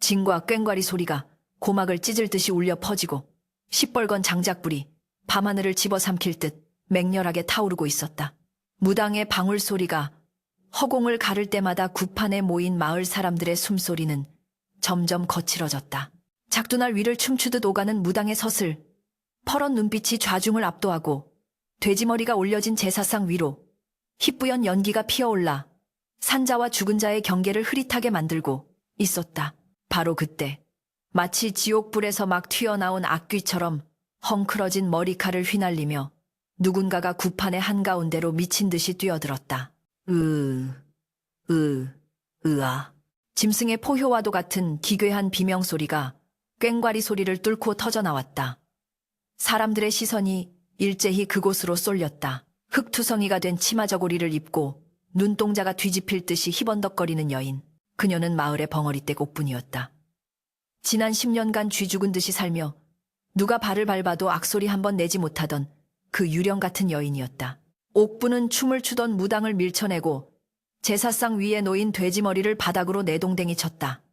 진과 꽹과리 소리가 고막을 찢을 듯이 울려 퍼지고 시뻘건 장작불이 밤하늘을 집어삼킬 듯 맹렬하게 타오르고 있었다. 무당의 방울 소리가 허공을 가를 때마다 구판에 모인 마을 사람들의 숨소리는 점점 거칠어졌다. 작두날 위를 춤추듯 오가는 무당의 서슬, 퍼런 눈빛이 좌중을 압도하고 돼지머리가 올려진 제사상 위로 희뿌연 연기가 피어올라 산자와 죽은 자의 경계를 흐릿하게 만들고 있었다. 바로 그때 마치 지옥불에서 막 튀어나온 악귀처럼 헝클어진 머리칼을 휘날리며 누군가가 구판의 한가운데로 미친 듯이 뛰어들었다. 으아. 짐승의 포효와도 같은 기괴한 비명소리가 꽹과리 소리를 뚫고 터져나왔다. 사람들의 시선이 일제히 그곳으로 쏠렸다. 흙투성이가 된 치마저고리를 입고 눈동자가 뒤집힐 듯이 희번덕거리는 여인. 그녀는 마을의 벙어리댁 옥분이었다. 지난 10년간 쥐 죽은 듯이 살며 누가 발을 밟아도 악소리 한 번 내지 못하던 그 유령 같은 여인이었다. 옥분은 춤을 추던 무당을 밀쳐내고 제사상 위에 놓인 돼지머리를 바닥으로 내동댕이 쳤다.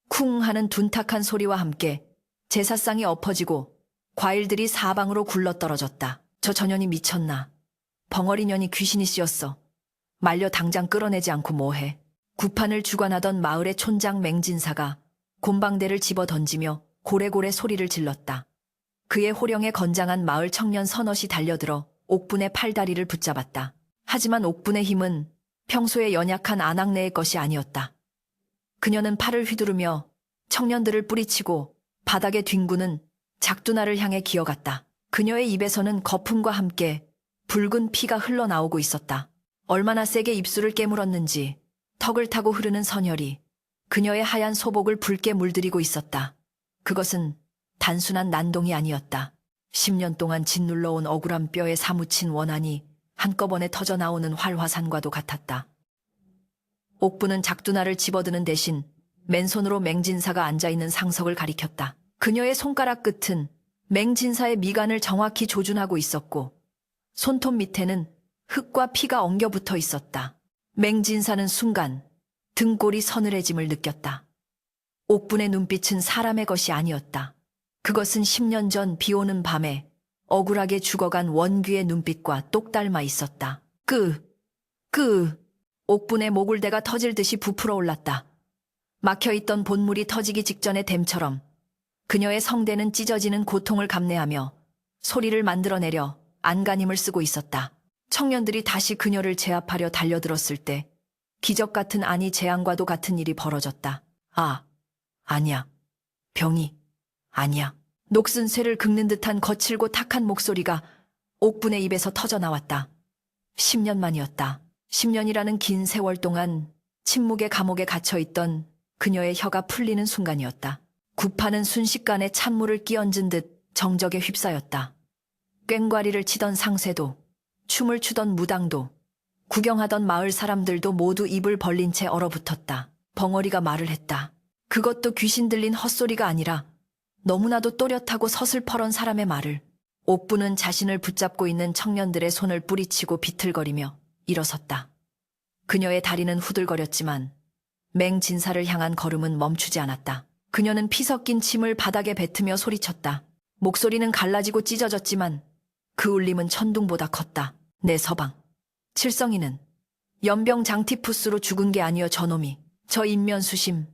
쿵 하는 둔탁한 소리와 함께 제사상이 엎어지고 과일들이 사방으로 굴러떨어졌다. 저 전년이 미쳤나. 벙어리년이 귀신이 씌었어. 말려 당장 끌어내지 않고 뭐해. 구판을 주관하던 마을의 촌장 맹진사가 곰방대를 집어 던지며 고래고래 소리를 질렀다. 그의 호령에 건장한 마을 청년 서넛이 달려들어 옥분의 팔다리를 붙잡았다. 하지만 옥분의 힘은 평소에 연약한 아낙네의 것이 아니었다. 그녀는 팔을 휘두르며 청년들을 뿌리치고 바닥에 뒹구는 작두나를 향해 기어갔다. 그녀의 입에서는 거품과 함께 붉은 피가 흘러나오고 있었다. 얼마나 세게 입술을 깨물었는지 턱을 타고 흐르는 선혈이 그녀의 하얀 소복을 붉게 물들이고 있었다. 그것은 단순한 난동이 아니었다. 10년 동안 짓눌러온 억울한 뼈에 사무친 원한이 한꺼번에 터져나오는 활화산과도 같았다. 옥부는 작두나를 집어드는 대신 맨손으로 맹진사가 앉아있는 상석을 가리켰다. 그녀의 손가락 끝은 맹진사의 미간을 정확히 조준하고 있었고 손톱 밑에는 흙과 피가 엉겨붙어 있었다. 맹진사는 순간 등골이 서늘해짐을 느꼈다. 옥분의 눈빛은 사람의 것이 아니었다. 그것은 10년 전 비오는 밤에 억울하게 죽어간 원귀의 눈빛과 똑 닮아 있었다. 옥분의 모굴대가 터질 듯이 부풀어 올랐다. 막혀있던 본물이 터지기 직전의 댐처럼 그녀의 성대는 찢어지는 고통을 감내하며 소리를 만들어내려 안간힘을 쓰고 있었다. 청년들이 다시 그녀를 제압하려 달려들었을 때 기적 같은 아니 재앙과도 같은 일이 벌어졌다. 아니야. 병이 아니야. 녹슨 쇠를 긁는 듯한 거칠고 탁한 목소리가 옥분의 입에서 터져나왔다. 10년 만이었다. 10년이라는 긴 세월 동안 침묵의 감옥에 갇혀있던 그녀의 혀가 풀리는 순간이었다. 구판은 순식간에 찬물을 끼얹은 듯 정적에 휩싸였다. 꽹과리를 치던 상세도, 춤을 추던 무당도, 구경하던 마을 사람들도 모두 입을 벌린 채 얼어붙었다. 벙어리가 말을 했다. 그것도 귀신 들린 헛소리가 아니라 너무나도 또렷하고 서슬퍼런 사람의 말을. 옥부는 자신을 붙잡고 있는 청년들의 손을 뿌리치고 비틀거리며 일어섰다. 그녀의 다리는 후들거렸지만 맹진사를 향한 걸음은 멈추지 않았다. 그녀는 피 섞인 침을 바닥에 뱉으며 소리쳤다. 목소리는 갈라지고 찢어졌지만 그 울림은 천둥보다 컸다. 내 서방. 칠성이는 연병 장티푸스로 죽은 게 아니여 저놈이. 저 인면수심,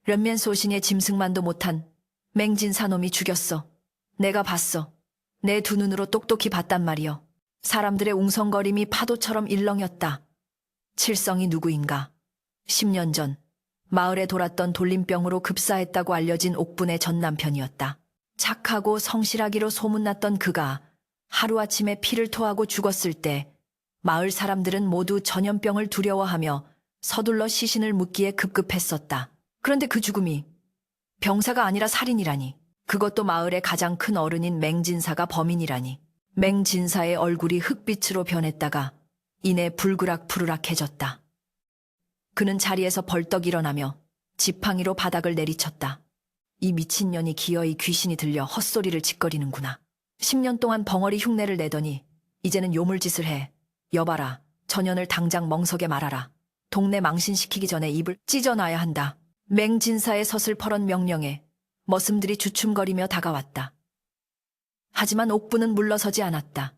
련면소신의 짐승만도 못한 맹진사놈이 죽였어. 내가 봤어. 내 두 눈으로 똑똑히 봤단 말이여. 사람들의 웅성거림이 파도처럼 일렁였다. 칠성이 누구인가? 10년 전 마을에 돌았던 돌림병으로 급사했다고 알려진 옥분의 전 남편이었다. 착하고 성실하기로 소문났던 그가 하루아침에 피를 토하고 죽었을 때 마을 사람들은 모두 전염병을 두려워하며 서둘러 시신을 묻기에 급급했었다. 그런데 그 죽음이 병사가 아니라 살인이라니. 그것도 마을의 가장 큰 어른인 맹진사가 범인이라니. 맹진사의 얼굴이 흑빛으로 변했다가 이내 불그락푸르락해졌다. 그는 자리에서 벌떡 일어나며 지팡이로 바닥을 내리쳤다. 이 미친년이 기어이 귀신이 들려 헛소리를 짓거리는구나. 10년 동안 벙어리 흉내를 내더니 이제는 요물짓을 해. 여봐라. 저 년을 당장 멍석에 말아라. 동네 망신시키기 전에 입을 찢어놔야 한다. 맹진사의 서슬퍼런 명령에 머슴들이 주춤거리며 다가왔다. 하지만 옥부는 물러서지 않았다.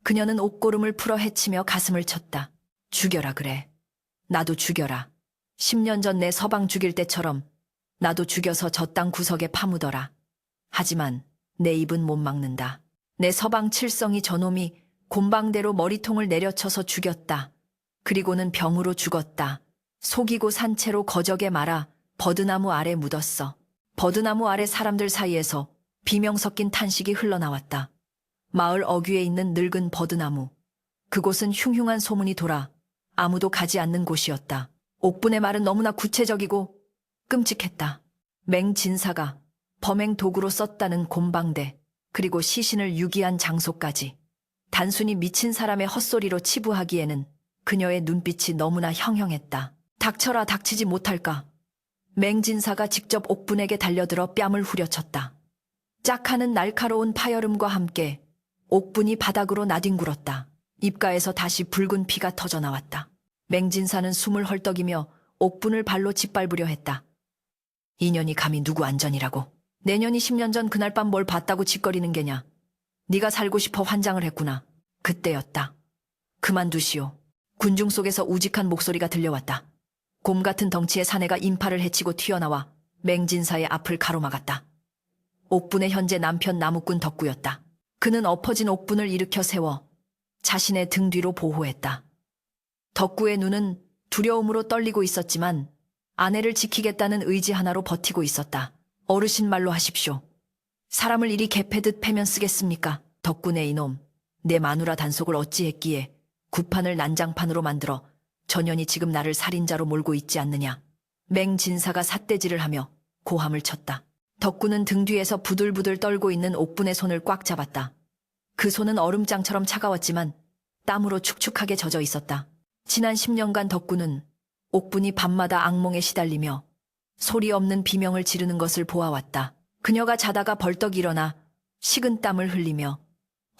그녀는 옥고름을 풀어 헤치며 가슴을 쳤다. 죽여라 그래. 나도 죽여라. 10년 전 내 서방 죽일 때처럼 나도 죽여서 저 땅 구석에 파묻어라. 하지만 내 입은 못 막는다. 내 서방 칠성이 저놈이 곰방대로 머리통을 내려쳐서 죽였다. 그리고는 병으로 죽었다. 속이고 산 채로 거적에 말아 버드나무 아래 묻었어. 버드나무 아래 사람들 사이에서 비명 섞인 탄식이 흘러나왔다. 마을 어귀에 있는 늙은 버드나무. 그곳은 흉흉한 소문이 돌아 아무도 가지 않는 곳이었다. 옥분의 말은 너무나 구체적이고 끔찍했다. 맹진사가 범행 도구로 썼다는 곰방대, 그리고 시신을 유기한 장소까지 단순히 미친 사람의 헛소리로 치부하기에는 그녀의 눈빛이 너무나 형형했다. 닥쳐라, 닥치지 못할까? 맹진사가 직접 옥분에게 달려들어 뺨을 후려쳤다. 짝하는 날카로운 파열음과 함께 옥분이 바닥으로 나뒹굴었다. 입가에서 다시 붉은 피가 터져나왔다. 맹진사는 숨을 헐떡이며 옥분을 발로 짓밟으려 했다. 이년이 감히 누구 안전이라고. 내년이 10년 전 그날 밤 뭘 봤다고 짓거리는 게냐. 네가 살고 싶어 환장을 했구나. 그때였다. 그만두시오. 군중 속에서 우직한 목소리가 들려왔다. 곰 같은 덩치의 사내가 인파를 헤치고 튀어나와 맹진사의 앞을 가로막았다. 옥분의 현재 남편 나무꾼 덕구였다. 그는 엎어진 옥분을 일으켜 세워 자신의 등 뒤로 보호했다. 덕구의 눈은 두려움으로 떨리고 있었지만 아내를 지키겠다는 의지 하나로 버티고 있었다. 어르신 말로 하십시오. 사람을 이리 개패듯 패면 쓰겠습니까? 덕구네 이놈. 내 마누라 단속을 어찌했기에 구판을 난장판으로 만들어 전연이 지금 나를 살인자로 몰고 있지 않느냐. 맹진사가 삿대질을 하며 고함을 쳤다. 덕구는 등 뒤에서 부들부들 떨고 있는 옥분의 손을 꽉 잡았다. 그 손은 얼음장처럼 차가웠지만 땀으로 축축하게 젖어 있었다. 지난 10년간 덕구는 옥분이 밤마다 악몽에 시달리며 소리 없는 비명을 지르는 것을 보아왔다. 그녀가 자다가 벌떡 일어나 식은 땀을 흘리며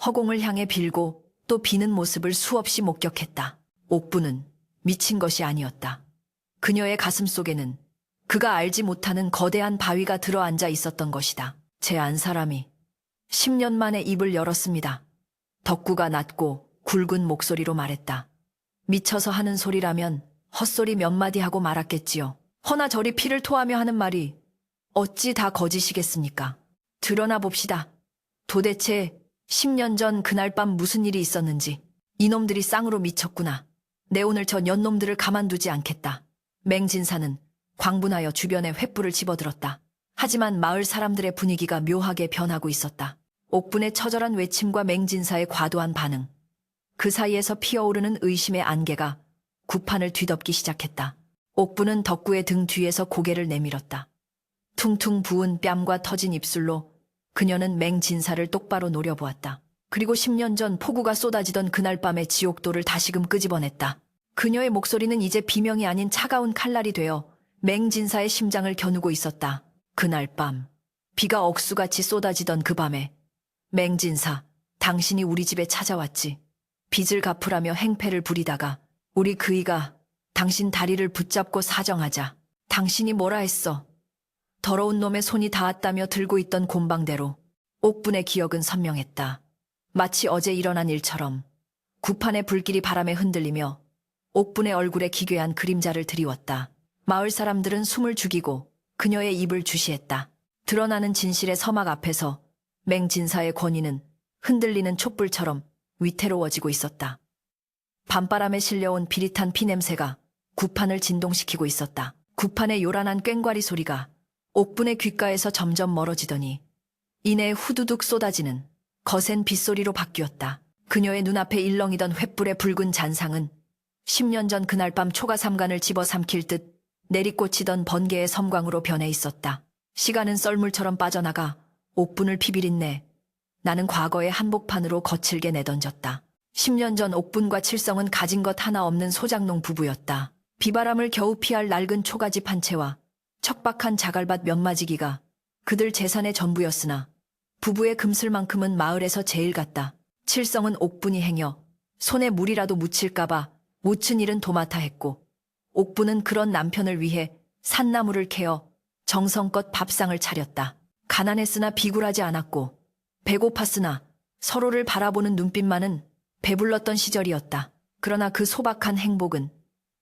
허공을 향해 빌고 또 비는 모습을 수없이 목격했다. 옥분은 미친 것이 아니었다. 그녀의 가슴 속에는 그가 알지 못하는 거대한 바위가 들어앉아 있었던 것이다. 제 안 사람이 10년 만에 입을 열었습니다. 덕구가 낮고 굵은 목소리로 말했다. 미쳐서 하는 소리라면 헛소리 몇 마디 하고 말았겠지요. 허나 저리 피를 토하며 하는 말이 어찌 다 거짓이겠습니까? 드러나 봅시다. 도대체 10년 전 그날 밤 무슨 일이 있었는지. 이놈들이 쌍으로 미쳤구나. 내 오늘 저 년놈들을 가만두지 않겠다. 맹진사는 광분하여 주변에 횃불을 집어들었다. 하지만 마을 사람들의 분위기가 묘하게 변하고 있었다. 옥분의 처절한 외침과 맹진사의 과도한 반응. 그 사이에서 피어오르는 의심의 안개가 구판을 뒤덮기 시작했다. 옥분은 덕구의 등 뒤에서 고개를 내밀었다. 퉁퉁 부은 뺨과 터진 입술로 그녀는 맹진사를 똑바로 노려보았다. 그리고 10년 전 폭우가 쏟아지던 그날 밤의 지옥도를 다시금 끄집어냈다. 그녀의 목소리는 이제 비명이 아닌 차가운 칼날이 되어 맹진사의 심장을 겨누고 있었다. 그날 밤, 비가 억수같이 쏟아지던 그 밤에 맹진사, 당신이 우리 집에 찾아왔지. 빚을 갚으라며 행패를 부리다가 우리 그이가 당신 다리를 붙잡고 사정하자. 당신이 뭐라 했어? 더러운 놈의 손이 닿았다며 들고 있던 곰방대로. 옥분의 기억은 선명했다. 마치 어제 일어난 일처럼 구판의 불길이 바람에 흔들리며 옥분의 얼굴에 기괴한 그림자를 드리웠다. 마을 사람들은 숨을 죽이고 그녀의 입을 주시했다. 드러나는 진실의 서막 앞에서 맹진사의 권위는 흔들리는 촛불처럼 위태로워지고 있었다. 밤바람에 실려온 비릿한 피냄새가 구판을 진동시키고 있었다. 구판의 요란한 꽹과리 소리가 옥분의 귓가에서 점점 멀어지더니 이내 후두둑 쏟아지는 거센 빗소리로 바뀌었다. 그녀의 눈앞에 일렁이던 횃불의 붉은 잔상은 10년 전 그날 밤 초가삼간을 집어삼킬 듯 내리꽂히던 번개의 섬광으로 변해 있었다. 시간은 썰물처럼 빠져나가 옥분을 피비린내 나는 과거의 한복판으로 거칠게 내던졌다. 10년 전 옥분과 칠성은 가진 것 하나 없는 소장농 부부였다. 비바람을 겨우 피할 낡은 초가집 한 채와 척박한 자갈밭 몇 마지기가 그들 재산의 전부였으나 부부의 금슬만큼은 마을에서 제일 같다. 칠성은 옥분이 행여 손에 물이라도 묻힐까봐 묻힌 일은 도맡아 했고 옥분은 그런 남편을 위해 산나물을 캐어 정성껏 밥상을 차렸다. 가난했으나 비굴하지 않았고 배고팠으나 서로를 바라보는 눈빛만은 배불렀던 시절이었다. 그러나 그 소박한 행복은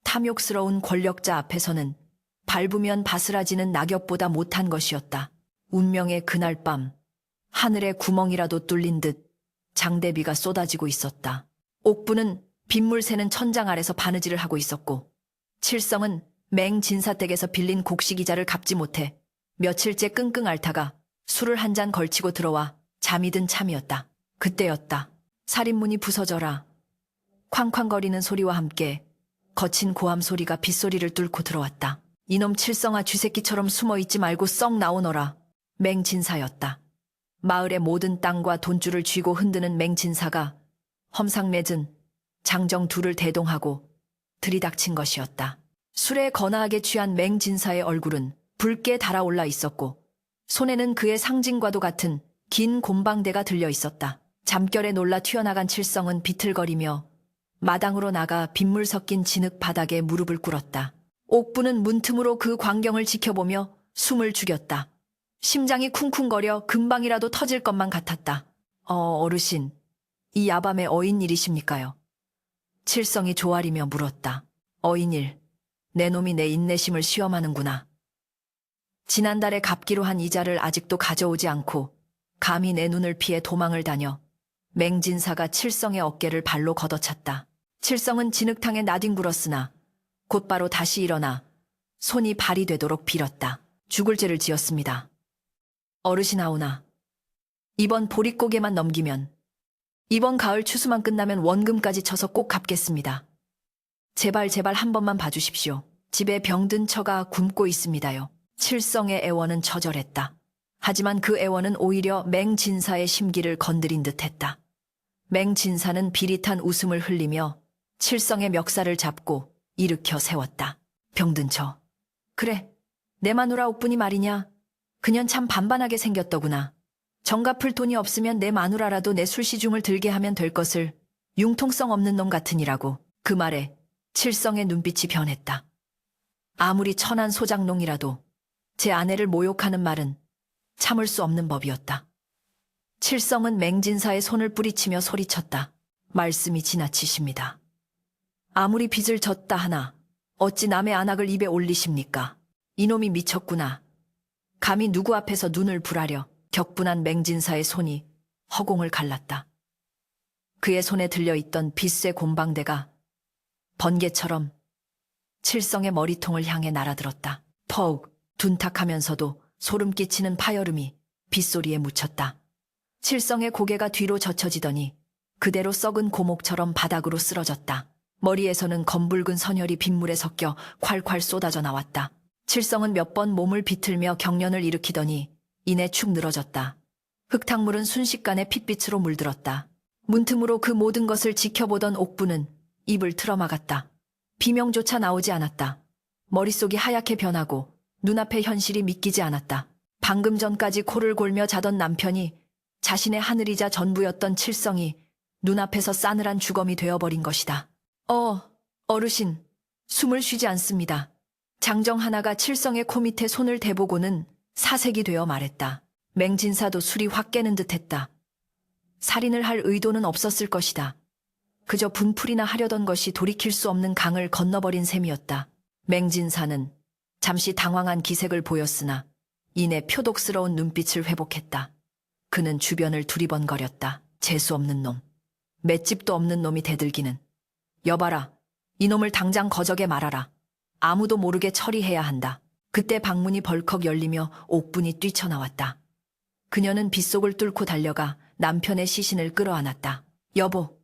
탐욕스러운 권력자 앞에서는 밟으면 바스라지는 낙엽보다 못한 것이었다. 운명의 그날 밤 하늘에 구멍이라도 뚫린 듯 장대비가 쏟아지고 있었다. 옥부는 빗물 새는 천장 아래서 바느질을 하고 있었고 칠성은 맹진사댁에서 빌린 곡식이자를 갚지 못해 며칠째 끙끙 앓다가 술을 한 잔 걸치고 들어와 잠이 든 참이었다. 그때였다. 살인문이 부서져라. 쾅쾅거리는 소리와 함께 거친 고함 소리가 빗소리를 뚫고 들어왔다. 이놈 칠성아, 쥐새끼처럼 숨어있지 말고 썩 나오너라. 맹진사였다. 마을의 모든 땅과 돈줄을 쥐고 흔드는 맹진사가 험상맺은 장정 둘을 대동하고 들이닥친 것이었다. 술에 거나하게 취한 맹진사의 얼굴은 붉게 달아올라 있었고 손에는 그의 상징과도 같은 긴 곰방대가 들려 있었다. 잠결에 놀라 튀어나간 칠성은 비틀거리며 마당으로 나가 빗물 섞인 진흙 바닥에 무릎을 꿇었다. 옥부는 문틈으로 그 광경을 지켜보며 숨을 죽였다. 심장이 쿵쿵거려 금방이라도 터질 것만 같았다. 어르신, 이 야밤에 어인일이십니까요? 칠성이 조아리며 물었다. 어인일, 내 놈이 내 인내심을 시험하는구나. 지난달에 갚기로 한 이자를 아직도 가져오지 않고 감히 내 눈을 피해 도망을 다녀 맹진사가 칠성의 어깨를 발로 걷어찼다. 칠성은 진흙탕에 나뒹굴었으나 곧바로 다시 일어나 손이 발이 되도록 빌었다. 죽을 죄를 지었습니다. 어르신아오나, 이번 보릿고개만 넘기면, 이번 가을 추수만 끝나면 원금까지 쳐서 꼭 갚겠습니다. 제발 한 번만 봐주십시오. 집에 병든 처가 굶고 있습니다요. 칠성의 애원은 처절했다. 하지만 그 애원은 오히려 맹진사의 심기를 건드린 듯했다. 맹진사는 비릿한 웃음을 흘리며 칠성의 멱살을 잡고 일으켜 세웠다. 병든 처. 그래, 내 마누라 옥분이 말이냐. 그년 참 반반하게 생겼더구나. 정갚을 돈이 없으면 내 마누라라도 내 술시중을 들게 하면 될 것을 융통성 없는 놈 같으니라고. 그 말에 칠성의 눈빛이 변했다. 아무리 천한 소장농이라도 제 아내를 모욕하는 말은 참을 수 없는 법이었다. 칠성은 맹진사의 손을 뿌리치며 소리쳤다. 말씀이 지나치십니다. 아무리 빚을 졌다 하나 어찌 남의 안악을 입에 올리십니까? 이놈이 미쳤구나. 감히 누구 앞에서 눈을 불하려. 격분한 맹진사의 손이 허공을 갈랐다. 그의 손에 들려있던 빗쇠 곰방대가 번개처럼 칠성의 머리통을 향해 날아들었다. 더욱 둔탁하면서도 소름 끼치는 파열음이 빗소리에 묻혔다. 칠성의 고개가 뒤로 젖혀지더니 그대로 썩은 고목처럼 바닥으로 쓰러졌다. 머리에서는 검붉은 선혈이 빗물에 섞여 콸콸 쏟아져 나왔다. 칠성은 몇 번 몸을 비틀며 경련을 일으키더니 이내 축 늘어졌다. 흙탕물은 순식간에 핏빛으로 물들었다. 문틈으로 그 모든 것을 지켜보던 옥부는 입을 틀어막았다. 비명조차 나오지 않았다. 머릿속이 하얗게 변하고 눈앞의 현실이 믿기지 않았다. 방금 전까지 코를 골며 자던 남편이 자신의 하늘이자 전부였던 칠성이 눈앞에서 싸늘한 주검이 되어버린 것이다. 어르신, 숨을 쉬지 않습니다. 장정 하나가 칠성의 코 밑에 손을 대보고는 사색이 되어 말했다. 맹진사도 술이 확 깨는 듯했다. 살인을 할 의도는 없었을 것이다. 그저 분풀이나 하려던 것이 돌이킬 수 없는 강을 건너버린 셈이었다. 맹진사는 잠시 당황한 기색을 보였으나 이내 표독스러운 눈빛을 회복했다. 그는 주변을 두리번거렸다. 재수없는 놈. 맷집도 없는 놈이 대들기는. 여봐라, 이놈을 당장 거적에 말아라. 아무도 모르게 처리해야 한다. 그때 방문이 벌컥 열리며 옥분이 뛰쳐나왔다. 그녀는 빗속을 뚫고 달려가 남편의 시신을 끌어안았다. 여보,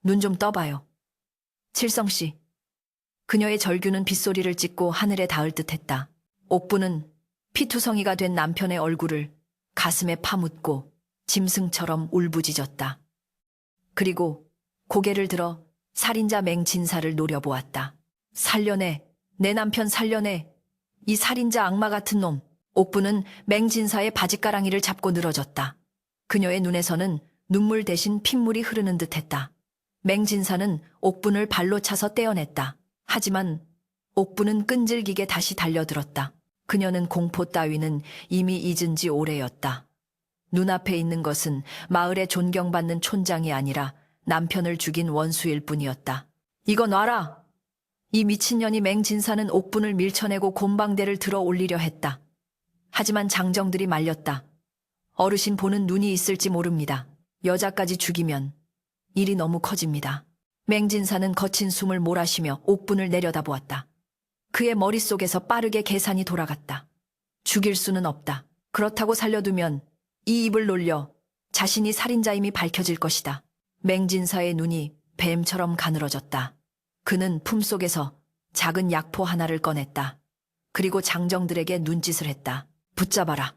눈 좀 떠봐요. 칠성씨. 그녀의 절규는 빗소리를 찍고 하늘에 닿을 듯했다. 옥분은 피투성이가 된 남편의 얼굴을 가슴에 파묻고 짐승처럼 울부짖었다. 그리고 고개를 들어 살인자 맹진사를 노려보았다. 살려내, 내 남편 살려내. 이 살인자 악마 같은 놈. 옥부는 맹진사의 바짓가랑이를 잡고 늘어졌다. 그녀의 눈에서는 눈물 대신 핏물이 흐르는 듯했다. 맹진사는 옥분을 발로 차서 떼어냈다. 하지만 옥부는 끈질기게 다시 달려들었다. 그녀는 공포 따위는 이미 잊은 지 오래였다. 눈앞에 있는 것은 마을에 존경받는 촌장이 아니라 남편을 죽인 원수일 뿐이었다. 이거 놔라! 이 미친년이 맹진사는 옥분을 밀쳐내고 곤방대를 들어 올리려 했다. 하지만 장정들이 말렸다. 어르신 보는 눈이 있을지 모릅니다. 여자까지 죽이면 일이 너무 커집니다. 맹진사는 거친 숨을 몰아쉬며 옥분을 내려다보았다. 그의 머릿속에서 빠르게 계산이 돌아갔다. 죽일 수는 없다. 그렇다고 살려두면 이 입을 놀려 자신이 살인자임이 밝혀질 것이다. 맹진사의 눈이 뱀처럼 가늘어졌다. 그는 품속에서 작은 약포 하나를 꺼냈다. 그리고 장정들에게 눈짓을 했다. 붙잡아라.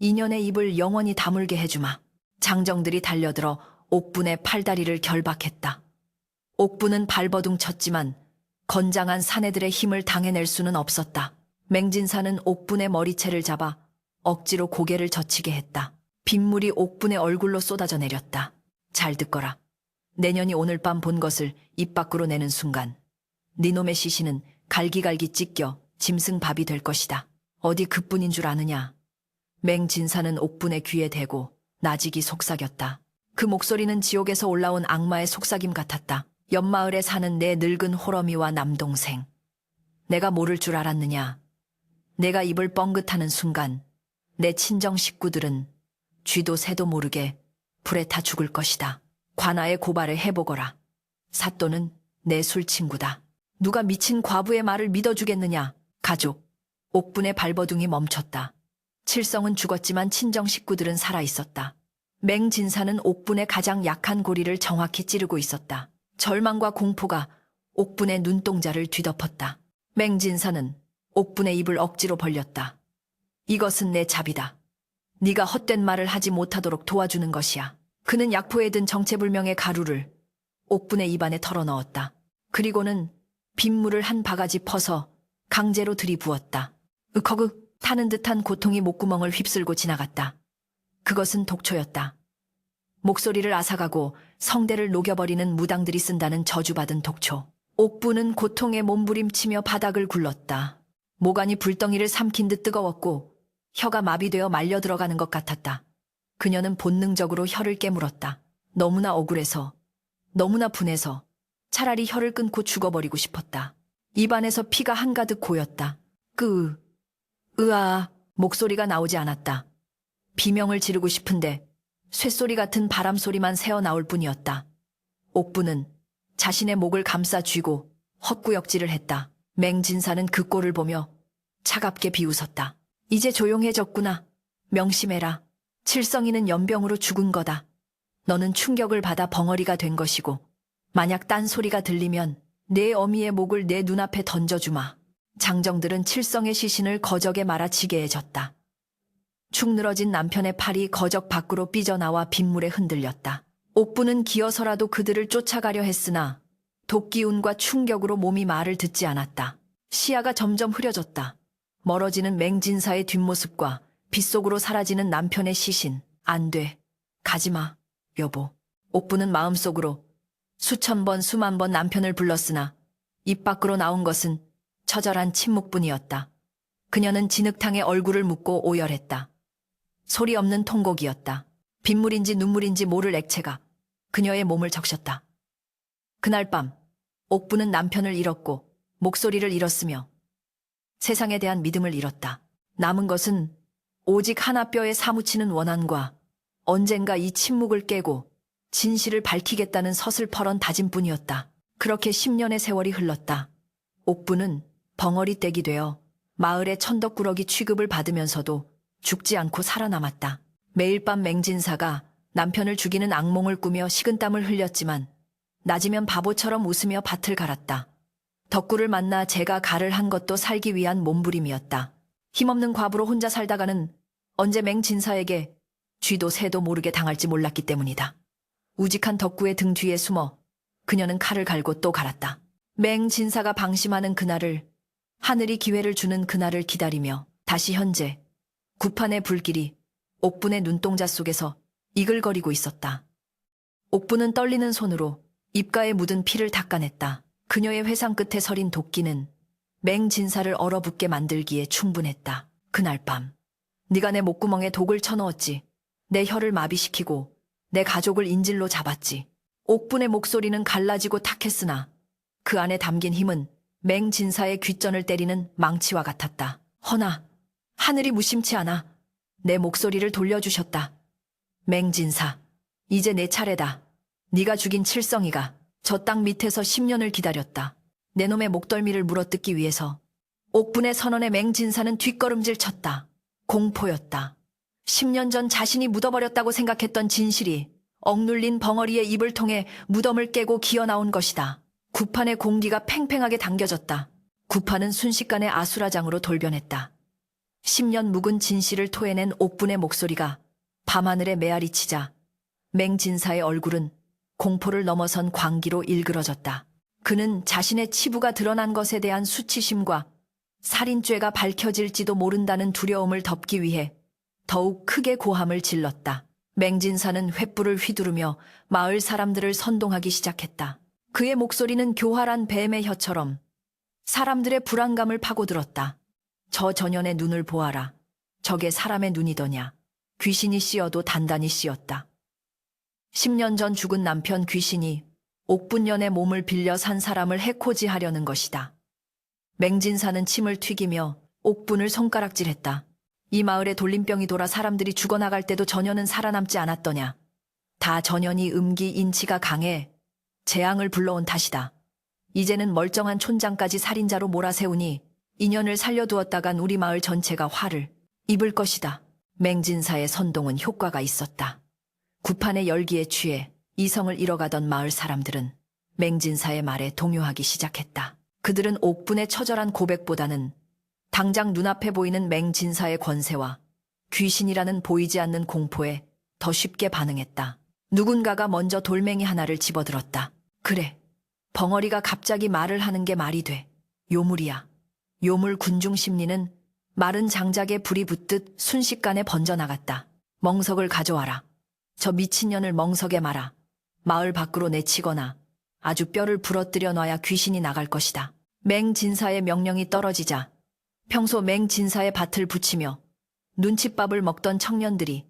인연의 입을 영원히 다물게 해주마. 장정들이 달려들어 옥분의 팔다리를 결박했다. 옥분은 발버둥 쳤지만 건장한 사내들의 힘을 당해낼 수는 없었다. 맹진사는 옥분의 머리채를 잡아 억지로 고개를 젖히게 했다. 빗물이 옥분의 얼굴로 쏟아져 내렸다. 잘 듣거라. 내년이 오늘 밤 본 것을 입 밖으로 내는 순간 네 놈의 시신은 갈기갈기 찢겨 짐승밥이 될 것이다. 어디 그뿐인 줄 아느냐. 맹진사는 옥분의 귀에 대고 나직이 속삭였다. 그 목소리는 지옥에서 올라온 악마의 속삭임 같았다. 옆마을에 사는 내 늙은 호러미와 남동생. 내가 모를 줄 알았느냐. 내가 입을 뻥긋하는 순간 내 친정 식구들은 쥐도 새도 모르게 불에 타 죽을 것이다. 관아의 고발을 해보거라. 사또는 내 술친구다. 누가 미친 과부의 말을 믿어주겠느냐. 가족. 옥분의 발버둥이 멈췄다. 칠성은 죽었지만 친정 식구들은 살아있었다. 맹진사는 옥분의 가장 약한 고리를 정확히 찌르고 있었다. 절망과 공포가 옥분의 눈동자를 뒤덮었다. 맹진사는 옥분의 입을 억지로 벌렸다. 이것은 내 잡이다. 네가 헛된 말을 하지 못하도록 도와주는 것이야. 그는 약포에 든 정체불명의 가루를 옥분의 입안에 털어넣었다. 그리고는 빗물을 한 바가지 퍼서 강제로 들이부었다. 으커그 타는 듯한 고통이 목구멍을 휩쓸고 지나갔다. 그것은 독초였다. 목소리를 앗아가고 성대를 녹여버리는 무당들이 쓴다는 저주받은 독초. 옥부는 고통에 몸부림치며 바닥을 굴렀다. 모간이 불덩이를 삼킨 듯 뜨거웠고 혀가 마비되어 말려 들어가는 것 같았다. 그녀는 본능적으로 혀를 깨물었다. 너무나 억울해서, 너무나 분해서 차라리 혀를 끊고 죽어버리고 싶었다. 입안에서 피가 한가득 고였다. 으아, 목소리가 나오지 않았다. 비명을 지르고 싶은데 쇳소리 같은 바람소리만 새어나올 뿐이었다. 옥부는 자신의 목을 감싸 쥐고 헛구역질을 했다. 맹진사는 그 꼴을 보며 차갑게 비웃었다. 이제 조용해졌구나. 명심해라. 칠성이는 연병으로 죽은 거다. 너는 충격을 받아 벙어리가 된 것이고 만약 딴 소리가 들리면 내 어미의 목을 내 눈앞에 던져주마. 장정들은 칠성의 시신을 거적에 말아 지게해졌다. 축 늘어진 남편의 팔이 거적 밖으로 삐져나와 빗물에 흔들렸다. 옥부는 기어서라도 그들을 쫓아가려 했으나 독기운과 충격으로 몸이 말을 듣지 않았다. 시야가 점점 흐려졌다. 멀어지는 맹진사의 뒷모습과 빗속으로 사라지는 남편의 시신. 안 돼. 가지마, 여보. 옥부는 마음속으로 수천 번 수만 번 남편을 불렀으나 입 밖으로 나온 것은 처절한 침묵뿐이었다. 그녀는 진흙탕에 얼굴을 묻고 오열했다. 소리 없는 통곡이었다. 빗물인지 눈물인지 모를 액체가 그녀의 몸을 적셨다. 그날 밤 옥부는 남편을 잃었고 목소리를 잃었으며 세상에 대한 믿음을 잃었다. 남은 것은 오직 하나 뼈에 사무치는 원한과 언젠가 이 침묵을 깨고 진실을 밝히겠다는 서슬퍼런 다짐뿐이었다. 그렇게 10년의 세월이 흘렀다. 옥부는 벙어리떼기 되어 마을의 천덕꾸러기 취급을 받으면서도 죽지 않고 살아남았다. 매일 밤 맹진사가 남편을 죽이는 악몽을 꾸며 식은땀을 흘렸지만 낮이면 바보처럼 웃으며 밭을 갈았다. 덕구를 만나 제가 갈을 한 것도 살기 위한 몸부림이었다. 힘없는 과부로 혼자 살다가는 언제 맹진사에게 쥐도 새도 모르게 당할지 몰랐기 때문이다. 우직한 덕구의 등 뒤에 숨어 그녀는 칼을 갈고 또 갈았다. 맹진사가 방심하는 그날을, 하늘이 기회를 주는 그날을 기다리며 다시 현재 구판의 불길이 옥분의 눈동자 속에서 이글거리고 있었다. 옥분은 떨리는 손으로 입가에 묻은 피를 닦아냈다. 그녀의 회상 끝에 서린 도끼는 맹진사를 얼어붙게 만들기에 충분했다. 그날 밤 네가 내 목구멍에 독을 쳐넣었지. 내 혀를 마비시키고 내 가족을 인질로 잡았지. 옥분의 목소리는 갈라지고 탁했으나 그 안에 담긴 힘은 맹진사의 귓전을 때리는 망치와 같았다. 허나 하늘이 무심치 않아 내 목소리를 돌려주셨다. 맹진사, 이제 내 차례다. 네가 죽인 칠성이가 저 땅 밑에서 10년을 기다렸다. 내 놈의 목덜미를 물어뜯기 위해서. 옥분의 선언에 맹진사는 뒷걸음질 쳤다. 공포였다. 10년 전 자신이 묻어버렸다고 생각했던 진실이 억눌린 벙어리의 입을 통해 무덤을 깨고 기어나온 것이다. 구판의 공기가 팽팽하게 당겨졌다. 구판은 순식간에 아수라장으로 돌변했다. 10년 묵은 진실을 토해낸 옥분의 목소리가 밤하늘에 메아리치자 맹진사의 얼굴은 공포를 넘어선 광기로 일그러졌다. 그는 자신의 치부가 드러난 것에 대한 수치심과 살인죄가 밝혀질지도 모른다는 두려움을 덮기 위해 더욱 크게 고함을 질렀다. 맹진사는 횃불을 휘두르며 마을 사람들을 선동하기 시작했다. 그의 목소리는 교활한 뱀의 혀처럼 사람들의 불안감을 파고들었다. 저 전연의 눈을 보아라. 저게 사람의 눈이더냐. 귀신이 씌어도 단단히 씌었다. 10년 전 죽은 남편 귀신이 옥분년의 몸을 빌려 산 사람을 해코지하려는 것이다. 맹진사는 침을 튀기며 옥분을 손가락질했다. 이 마을에 돌림병이 돌아 사람들이 죽어나갈 때도 전연은 살아남지 않았더냐. 다 전연이 음기 인치가 강해 재앙을 불러온 탓이다. 이제는 멀쩡한 촌장까지 살인자로 몰아세우니 인연을 살려두었다간 우리 마을 전체가 화를 입을 것이다. 맹진사의 선동은 효과가 있었다. 구판의 열기에 취해 이성을 잃어가던 마을 사람들은 맹진사의 말에 동요하기 시작했다. 그들은 옥분의 처절한 고백보다는 당장 눈앞에 보이는 맹진사의 권세와 귀신이라는 보이지 않는 공포에 더 쉽게 반응했다. 누군가가 먼저 돌멩이 하나를 집어들었다. 그래, 벙어리가 갑자기 말을 하는 게 말이 돼. 요물이야. 요물 군중 심리는 마른 장작에 불이 붙듯 순식간에 번져나갔다. 멍석을 가져와라. 저 미친년을 멍석에 말아. 마을 밖으로 내치거나 아주 뼈를 부러뜨려 놔야 귀신이 나갈 것이다. 맹진사의 명령이 떨어지자 평소 맹진사의 밭을 붙이며 눈칫밥을 먹던 청년들이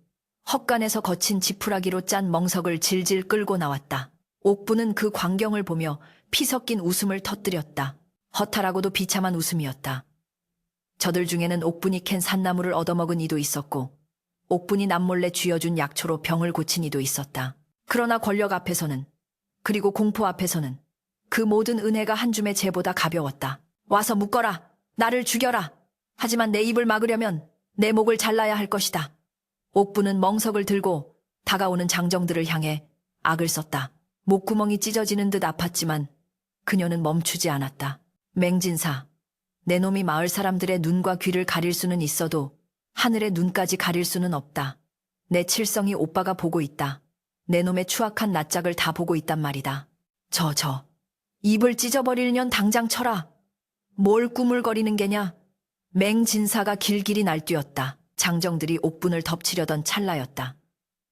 헛간에서 거친 지푸라기로 짠 멍석을 질질 끌고 나왔다. 옥부는 그 광경을 보며 피 섞인 웃음을 터뜨렸다. 허탈하고도 비참한 웃음이었다. 저들 중에는 옥분이 캔 산나물을 얻어먹은 이도 있었고 옥분이 남몰래 쥐어준 약초로 병을 고친 이도 있었다. 그러나 권력 앞에서는, 그리고 공포 앞에서는 그 모든 은혜가 한 줌의 재보다 가벼웠다. 와서 묶어라. 나를 죽여라. 하지만 내 입을 막으려면 내 목을 잘라야 할 것이다. 옥부는 멍석을 들고 다가오는 장정들을 향해 악을 썼다. 목구멍이 찢어지는 듯 아팠지만 그녀는 멈추지 않았다. 맹진사, 내 놈이 마을 사람들의 눈과 귀를 가릴 수는 있어도 하늘의 눈까지 가릴 수는 없다. 내 칠성이 오빠가 보고 있다. 내 놈의 추악한 낯짝을 다 보고 있단 말이다. 입을 찢어버릴 년 당장 쳐라. 뭘 꾸물거리는 게냐. 맹진사가 길길이 날뛰었다. 장정들이 옥분을 덮치려던 찰나였다.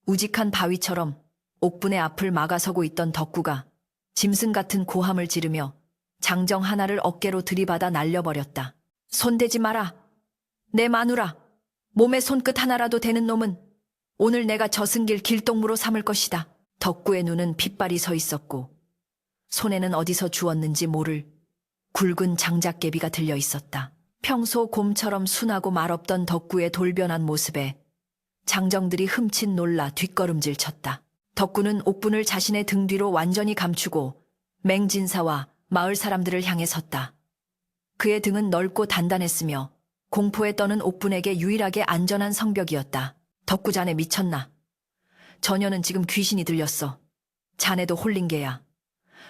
우직한 바위처럼 옥분의 앞을 막아서고 있던 덕구가 짐승 같은 고함을 지르며 장정 하나를 어깨로 들이받아 날려버렸다. 손대지 마라. 내 마누라. 몸에 손끝 하나라도 되는 놈은 오늘 내가 저승길 길동무로 삼을 것이다. 덕구의 눈은 핏발이 서 있었고 손에는 어디서 주웠는지 모를 굵은 장작개비가 들려 있었다. 평소 곰처럼 순하고 말없던 덕구의 돌변한 모습에 장정들이 흠칫 놀라 뒷걸음질 쳤다. 덕구는 옥분을 자신의 등 뒤로 완전히 감추고 맹진사와 마을 사람들을 향해 섰다. 그의 등은 넓고 단단했으며 공포에 떠는 옥분에게 유일하게 안전한 성벽이었다. 덕구 자네 미쳤나? 전혀는 지금 귀신이 들렸어. 자네도 홀린 게야.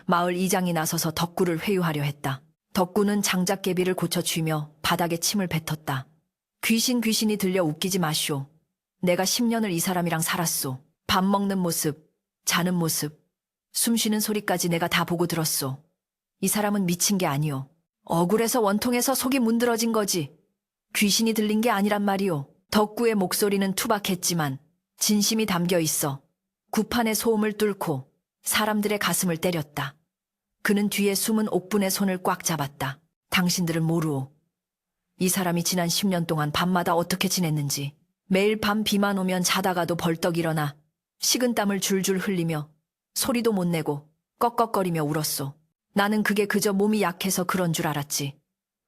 마을 이장이 나서서 덕구를 회유하려 했다. 덕구는 장작개비를 고쳐쥐며 바닥에 침을 뱉었다. 귀신이 들려 웃기지 마시오. 내가 10년을 이 사람이랑 살았소. 밥 먹는 모습, 자는 모습, 숨 쉬는 소리까지 내가 다 보고 들었소. 이 사람은 미친 게 아니오. 억울해서 원통해서 속이 문드러진 거지. 귀신이 들린 게 아니란 말이오. 덕구의 목소리는 투박했지만 진심이 담겨 있어 구판의 소음을 뚫고 사람들의 가슴을 때렸다. 그는 뒤에 숨은 옥분의 손을 꽉 잡았다. 당신들은 모르오. 이 사람이 지난 10년 동안 밤마다 어떻게 지냈는지. 매일 밤 비만 오면 자다가도 벌떡 일어나 식은땀을 줄줄 흘리며 소리도 못 내고 꺽꺽거리며 울었소. 나는 그게 그저 몸이 약해서 그런 줄 알았지.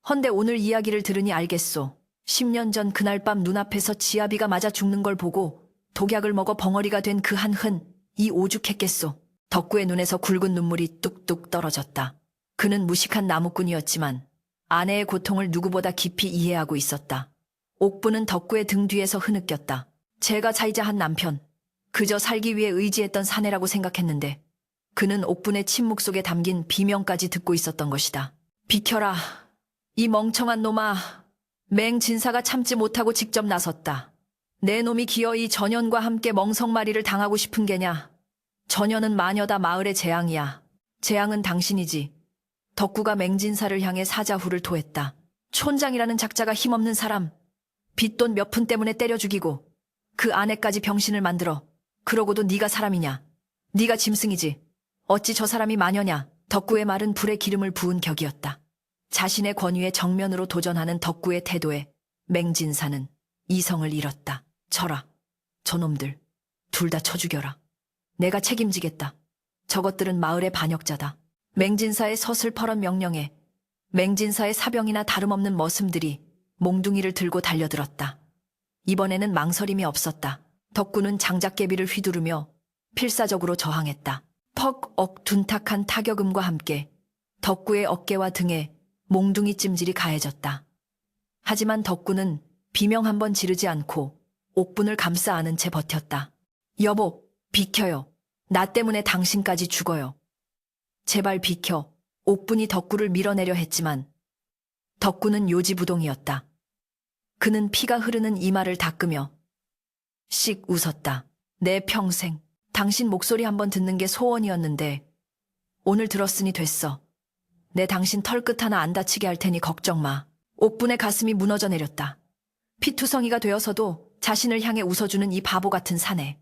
헌데 오늘 이야기를 들으니 알겠소. 10년 전 그날 밤 눈앞에서 지아비가 맞아 죽는 걸 보고 독약을 먹어 벙어리가 된 그 한흔이 오죽했겠소. 덕구의 눈에서 굵은 눈물이 뚝뚝 떨어졌다. 그는 무식한 나무꾼이었지만 아내의 고통을 누구보다 깊이 이해하고 있었다. 옥부는 덕구의 등 뒤에서 흐느꼈다. 제가 자이자한 남편, 그저 살기 위해 의지했던 사내라고 생각했는데 그는 옥분의 침묵 속에 담긴 비명까지 듣고 있었던 것이다. 비켜라. 이 멍청한 놈아. 맹진사가 참지 못하고 직접 나섰다. 내 놈이 기어이 전현과 함께 멍석마리를 당하고 싶은 게냐. 전현은 마녀다 마을의 재앙이야. 재앙은 당신이지. 덕구가 맹진사를 향해 사자후를 토했다. 촌장이라는 작자가 힘없는 사람. 빚돈 몇 푼 때문에 때려 죽이고 그 아내까지 병신을 만들어. 그러고도 네가 사람이냐. 네가 짐승이지. 어찌 저 사람이 마녀냐. 덕구의 말은 불에 기름을 부은 격이었다. 자신의 권위에 정면으로 도전하는 덕구의 태도에 맹진사는 이성을 잃었다. 쳐라. 저놈들 둘 다 쳐 죽여라. 내가 책임지겠다. 저것들은 마을의 반역자다. 맹진사의 서슬퍼런 명령에 맹진사의 사병이나 다름없는 머슴들이 몽둥이를 들고 달려들었다. 이번에는 망설임이 없었다. 덕구는 장작개비를 휘두르며 필사적으로 저항했다. 퍽억 둔탁한 타격음과 함께 덕구의 어깨와 등에 몽둥이 찜질이 가해졌다. 하지만 덕구는 비명 한 번 지르지 않고 옥분을 감싸 안은 채 버텼다. 여보, 비켜요. 나 때문에 당신까지 죽어요. 제발 비켜. 옥분이 덕구를 밀어내려 했지만 덕구는 요지부동이었다. 그는 피가 흐르는 이마를 닦으며 씩 웃었다. 내 평생 당신 목소리 한번 듣는 게 소원이었는데 오늘 들었으니 됐어. 내 당신 털끝 하나 안 다치게 할 테니 걱정 마. 옥분의 가슴이 무너져 내렸다. 피투성이가 되어서도 자신을 향해 웃어주는 이 바보 같은 사내.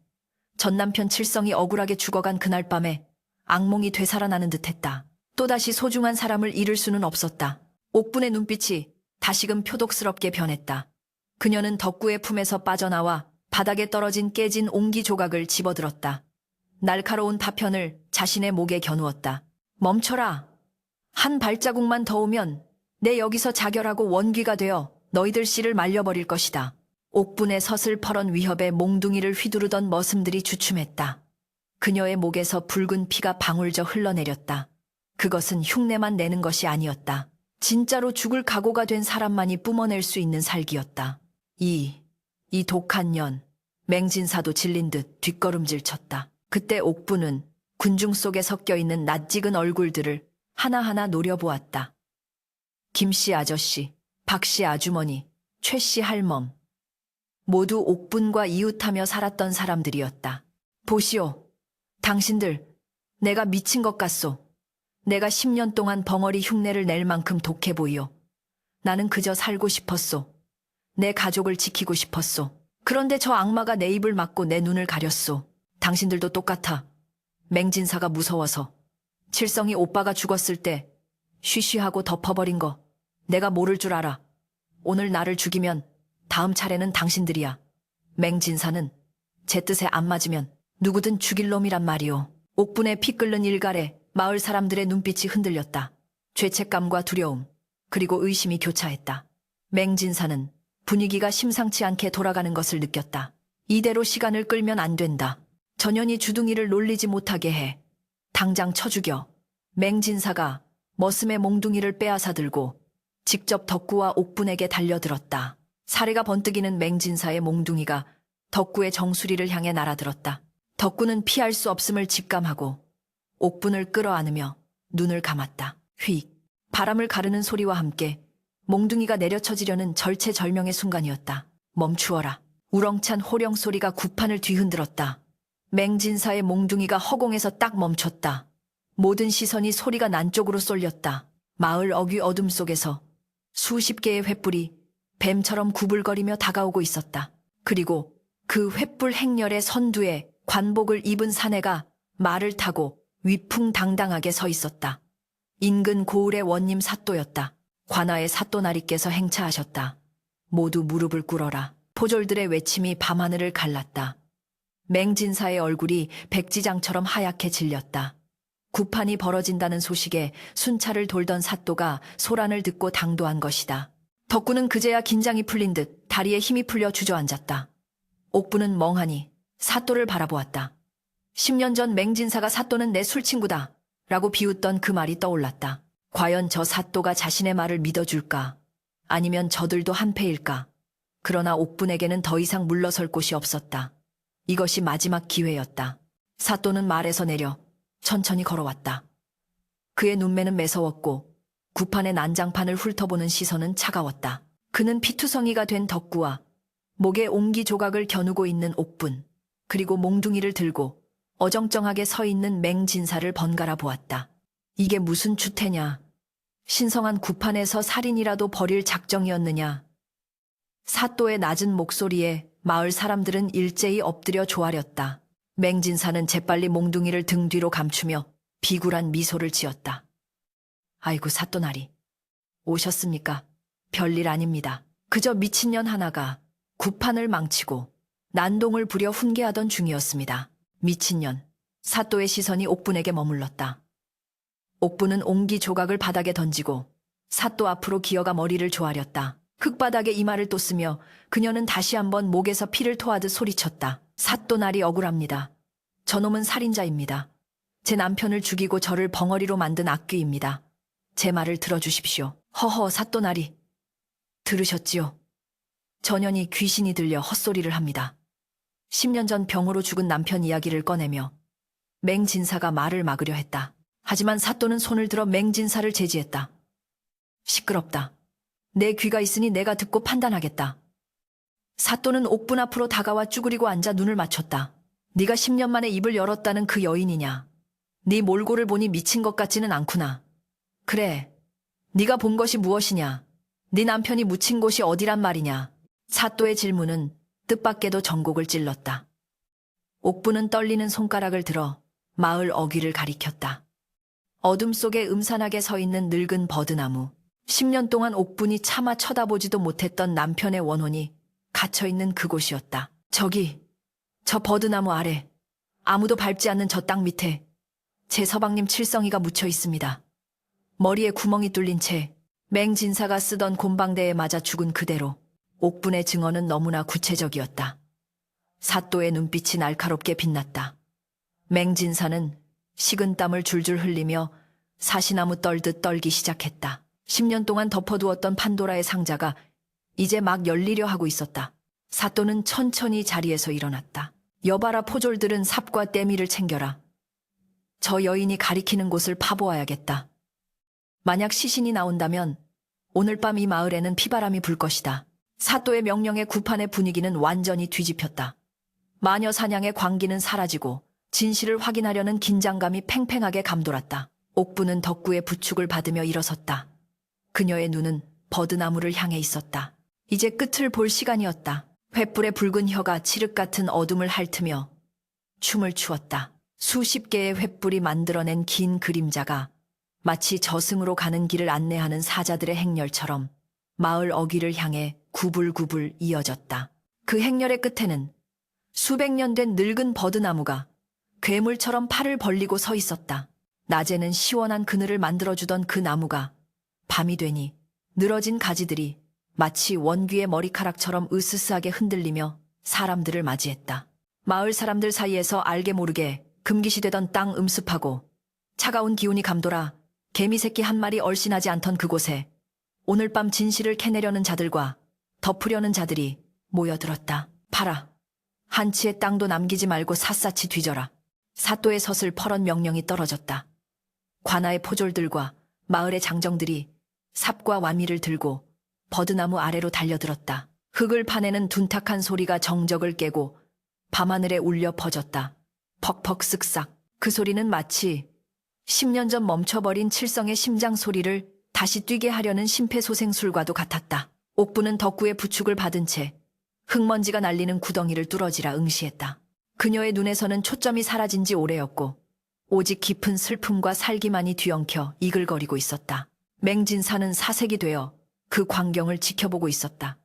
전 남편 칠성이 억울하게 죽어간 그날 밤에 악몽이 되살아나는 듯했다. 또다시 소중한 사람을 잃을 수는 없었다. 옥분의 눈빛이 다시금 표독스럽게 변했다. 그녀는 덕구의 품에서 빠져나와 바닥에 떨어진 깨진 옹기 조각을 집어들었다. 날카로운 파편을 자신의 목에 겨누었다. 멈춰라. 한 발자국만 더 오면 내 여기서 자결하고 원귀가 되어 너희들 씨를 말려버릴 것이다. 옥분의 서슬퍼런 위협에 몽둥이를 휘두르던 머슴들이 주춤했다. 그녀의 목에서 붉은 피가 방울져 흘러내렸다. 그것은 흉내만 내는 것이 아니었다. 진짜로 죽을 각오가 된 사람만이 뿜어낼 수 있는 살기였다. 이 독한 년. 맹진사도 질린 듯 뒷걸음질 쳤다. 그때 옥부는 군중 속에 섞여있는 낯익은 얼굴들을 하나하나 노려보았다. 김씨 아저씨, 박씨 아주머니, 최씨 할멈. 모두 옥분과 이웃하며 살았던 사람들이었다. 보시오. 당신들, 내가 미친 것 같소. 내가 10년 동안 벙어리 흉내를 낼 만큼 독해 보이오. 나는 그저 살고 싶었소. 내 가족을 지키고 싶었소. 그런데 저 악마가 내 입을 막고 내 눈을 가렸소. 당신들도 똑같아. 맹진사가 무서워서. 칠성이 오빠가 죽었을 때 쉬쉬하고 덮어버린 거 내가 모를 줄 알아. 오늘 나를 죽이면 다음 차례는 당신들이야. 맹진사는 제 뜻에 안 맞으면 누구든 죽일 놈이란 말이오. 옥분의 피 끓는 일갈에 마을 사람들의 눈빛이 흔들렸다. 죄책감과 두려움, 그리고 의심이 교차했다. 맹진사는 분위기가 심상치 않게 돌아가는 것을 느꼈다. 이대로 시간을 끌면 안 된다. 전현이 주둥이를 놀리지 못하게 해. 당장 쳐 죽여. 맹진사가 머슴의 몽둥이를 빼앗아 들고 직접 덕구와 옥분에게 달려들었다. 사레가 번뜩이는 맹진사의 몽둥이가 덕구의 정수리를 향해 날아들었다. 덕구는 피할 수 없음을 직감하고 옥분을 끌어안으며 눈을 감았다. 휙. 바람을 가르는 소리와 함께 몽둥이가 내려쳐지려는 절체절명의 순간이었다. 멈추어라. 우렁찬 호령 소리가 구판을 뒤흔들었다. 맹진사의 몽둥이가 허공에서 딱 멈췄다. 모든 시선이 소리가 난 쪽으로 쏠렸다. 마을 어귀 어둠 속에서 수십 개의 횃불이 뱀처럼 구불거리며 다가오고 있었다. 그리고 그 횃불 행렬의 선두에 관복을 입은 사내가 말을 타고 위풍당당하게 서 있었다. 인근 고을의 원님 사또였다. 관아의 사또나리께서 행차하셨다. 모두 무릎을 꿇어라. 포졸들의 외침이 밤하늘을 갈랐다. 맹진사의 얼굴이 백지장처럼 하얗게 질렸다. 구판이 벌어진다는 소식에 순찰을 돌던 사또가 소란을 듣고 당도한 것이다. 덕구는 그제야 긴장이 풀린 듯 다리에 힘이 풀려 주저앉았다. 옥부는 멍하니 사또를 바라보았다. 10년 전 맹진사가 사또는 내 술친구다 라고 비웃던 그 말이 떠올랐다. 과연 저 사또가 자신의 말을 믿어줄까? 아니면 저들도 한패일까? 그러나 옥분에게는 더 이상 물러설 곳이 없었다. 이것이 마지막 기회였다. 사또는 말에서 내려 천천히 걸어왔다. 그의 눈매는 매서웠고 구판의 난장판을 훑어보는 시선은 차가웠다. 그는 피투성이가 된 덕구와 목에 옹기 조각을 겨누고 있는 옥분, 그리고 몽둥이를 들고 어정쩡하게 서 있는 맹진사를 번갈아 보았다. 이게 무슨 추태냐? 신성한 구판에서 살인이라도 벌일 작정이었느냐? 사또의 낮은 목소리에 마을 사람들은 일제히 엎드려 조아렸다. 맹진사는 재빨리 몽둥이를 등 뒤로 감추며 비굴한 미소를 지었다. 아이고 사또나리. 오셨습니까? 별일 아닙니다. 그저 미친년 하나가 구판을 망치고 난동을 부려 훈계하던 중이었습니다. 미친년. 사또의 시선이 옥분에게 머물렀다. 옥분은 옹기 조각을 바닥에 던지고 사또 앞으로 기어가 머리를 조아렸다. 흙바닥에 이마를 또 쓰며 그녀는 다시 한번 목에서 피를 토하듯 소리쳤다. 사또날이 억울합니다. 저놈은 살인자입니다. 제 남편을 죽이고 저를 벙어리로 만든 악귀입니다. 제 말을 들어주십시오. 허허 사또날이. 들으셨지요? 전현이 귀신이 들려 헛소리를 합니다. 10년 전 병으로 죽은 남편 이야기를 꺼내며 맹진사가 말을 막으려 했다. 하지만 사또는 손을 들어 맹진사를 제지했다. 시끄럽다. 내 귀가 있으니 내가 듣고 판단하겠다. 사또는 옥분 앞으로 다가와 쭈그리고 앉아 눈을 맞췄다. 네가 10년 만에 입을 열었다는 그 여인이냐? 네 몰골을 보니 미친 것 같지는 않구나. 그래, 네가 본 것이 무엇이냐? 네 남편이 묻힌 곳이 어디란 말이냐? 사또의 질문은 뜻밖에도 전곡을 찔렀다. 옥분은 떨리는 손가락을 들어 마을 어귀를 가리켰다. 어둠 속에 음산하게 서 있는 늙은 버드나무. 10년 동안 옥분이 차마 쳐다보지도 못했던 남편의 원혼이 갇혀있는 그곳이었다. 저기, 저 버드나무 아래, 아무도 밟지 않는 저 땅 밑에 제 서방님 칠성이가 묻혀 있습니다. 머리에 구멍이 뚫린 채 맹진사가 쓰던 곰방대에 맞아 죽은 그대로. 옥분의 증언은 너무나 구체적이었다. 사또의 눈빛이 날카롭게 빛났다. 맹진사는 식은땀을 줄줄 흘리며 사시나무 떨듯 떨기 시작했다. 10년 동안 덮어두었던 판도라의 상자가 이제 막 열리려 하고 있었다. 사또는 천천히 자리에서 일어났다. 여봐라 포졸들은 삽과 떼미를 챙겨라. 저 여인이 가리키는 곳을 파보아야겠다. 만약 시신이 나온다면 오늘 밤 이 마을에는 피바람이 불 것이다. 사또의 명령에 구판의 분위기는 완전히 뒤집혔다. 마녀 사냥의 광기는 사라지고 진실을 확인하려는 긴장감이 팽팽하게 감돌았다. 옥부는 덕구의 부축을 받으며 일어섰다. 그녀의 눈은 버드나무를 향해 있었다. 이제 끝을 볼 시간이었다. 횃불의 붉은 혀가 칠흑 같은 어둠을 핥으며 춤을 추었다. 수십 개의 횃불이 만들어낸 긴 그림자가 마치 저승으로 가는 길을 안내하는 사자들의 행렬처럼 마을 어귀를 향해 구불구불 이어졌다. 그 행렬의 끝에는 수백 년 된 늙은 버드나무가 괴물처럼 팔을 벌리고 서 있었다. 낮에는 시원한 그늘을 만들어주던 그 나무가 밤이 되니 늘어진 가지들이 마치 원귀의 머리카락처럼 으스스하게 흔들리며 사람들을 맞이했다. 마을 사람들 사이에서 알게 모르게 금기시되던 땅 음습하고 차가운 기운이 감돌아 개미 새끼 한 마리 얼씬하지 않던 그곳에 오늘 밤 진실을 캐내려는 자들과 덮으려는 자들이 모여들었다. 봐라. 한치의 땅도 남기지 말고 샅샅이 뒤져라. 사또의 서슬퍼런 명령이 떨어졌다. 관아의 포졸들과 마을의 장정들이 삽과 와미를 들고 버드나무 아래로 달려들었다. 흙을 파내는 둔탁한 소리가 정적을 깨고 밤하늘에 울려 퍼졌다. 퍽퍽 쓱싹. 그 소리는 마치 10년 전 멈춰버린 칠성의 심장 소리를 다시 뛰게 하려는 심폐소생술과도 같았다. 옥부는 덕구의 부축을 받은 채 흙먼지가 날리는 구덩이를 뚫어지라 응시했다. 그녀의 눈에서는 초점이 사라진 지 오래였고 오직 깊은 슬픔과 살기만이 뒤엉켜 이글거리고 있었다. 맹진사는 사색이 되어 그 광경을 지켜보고 있었다.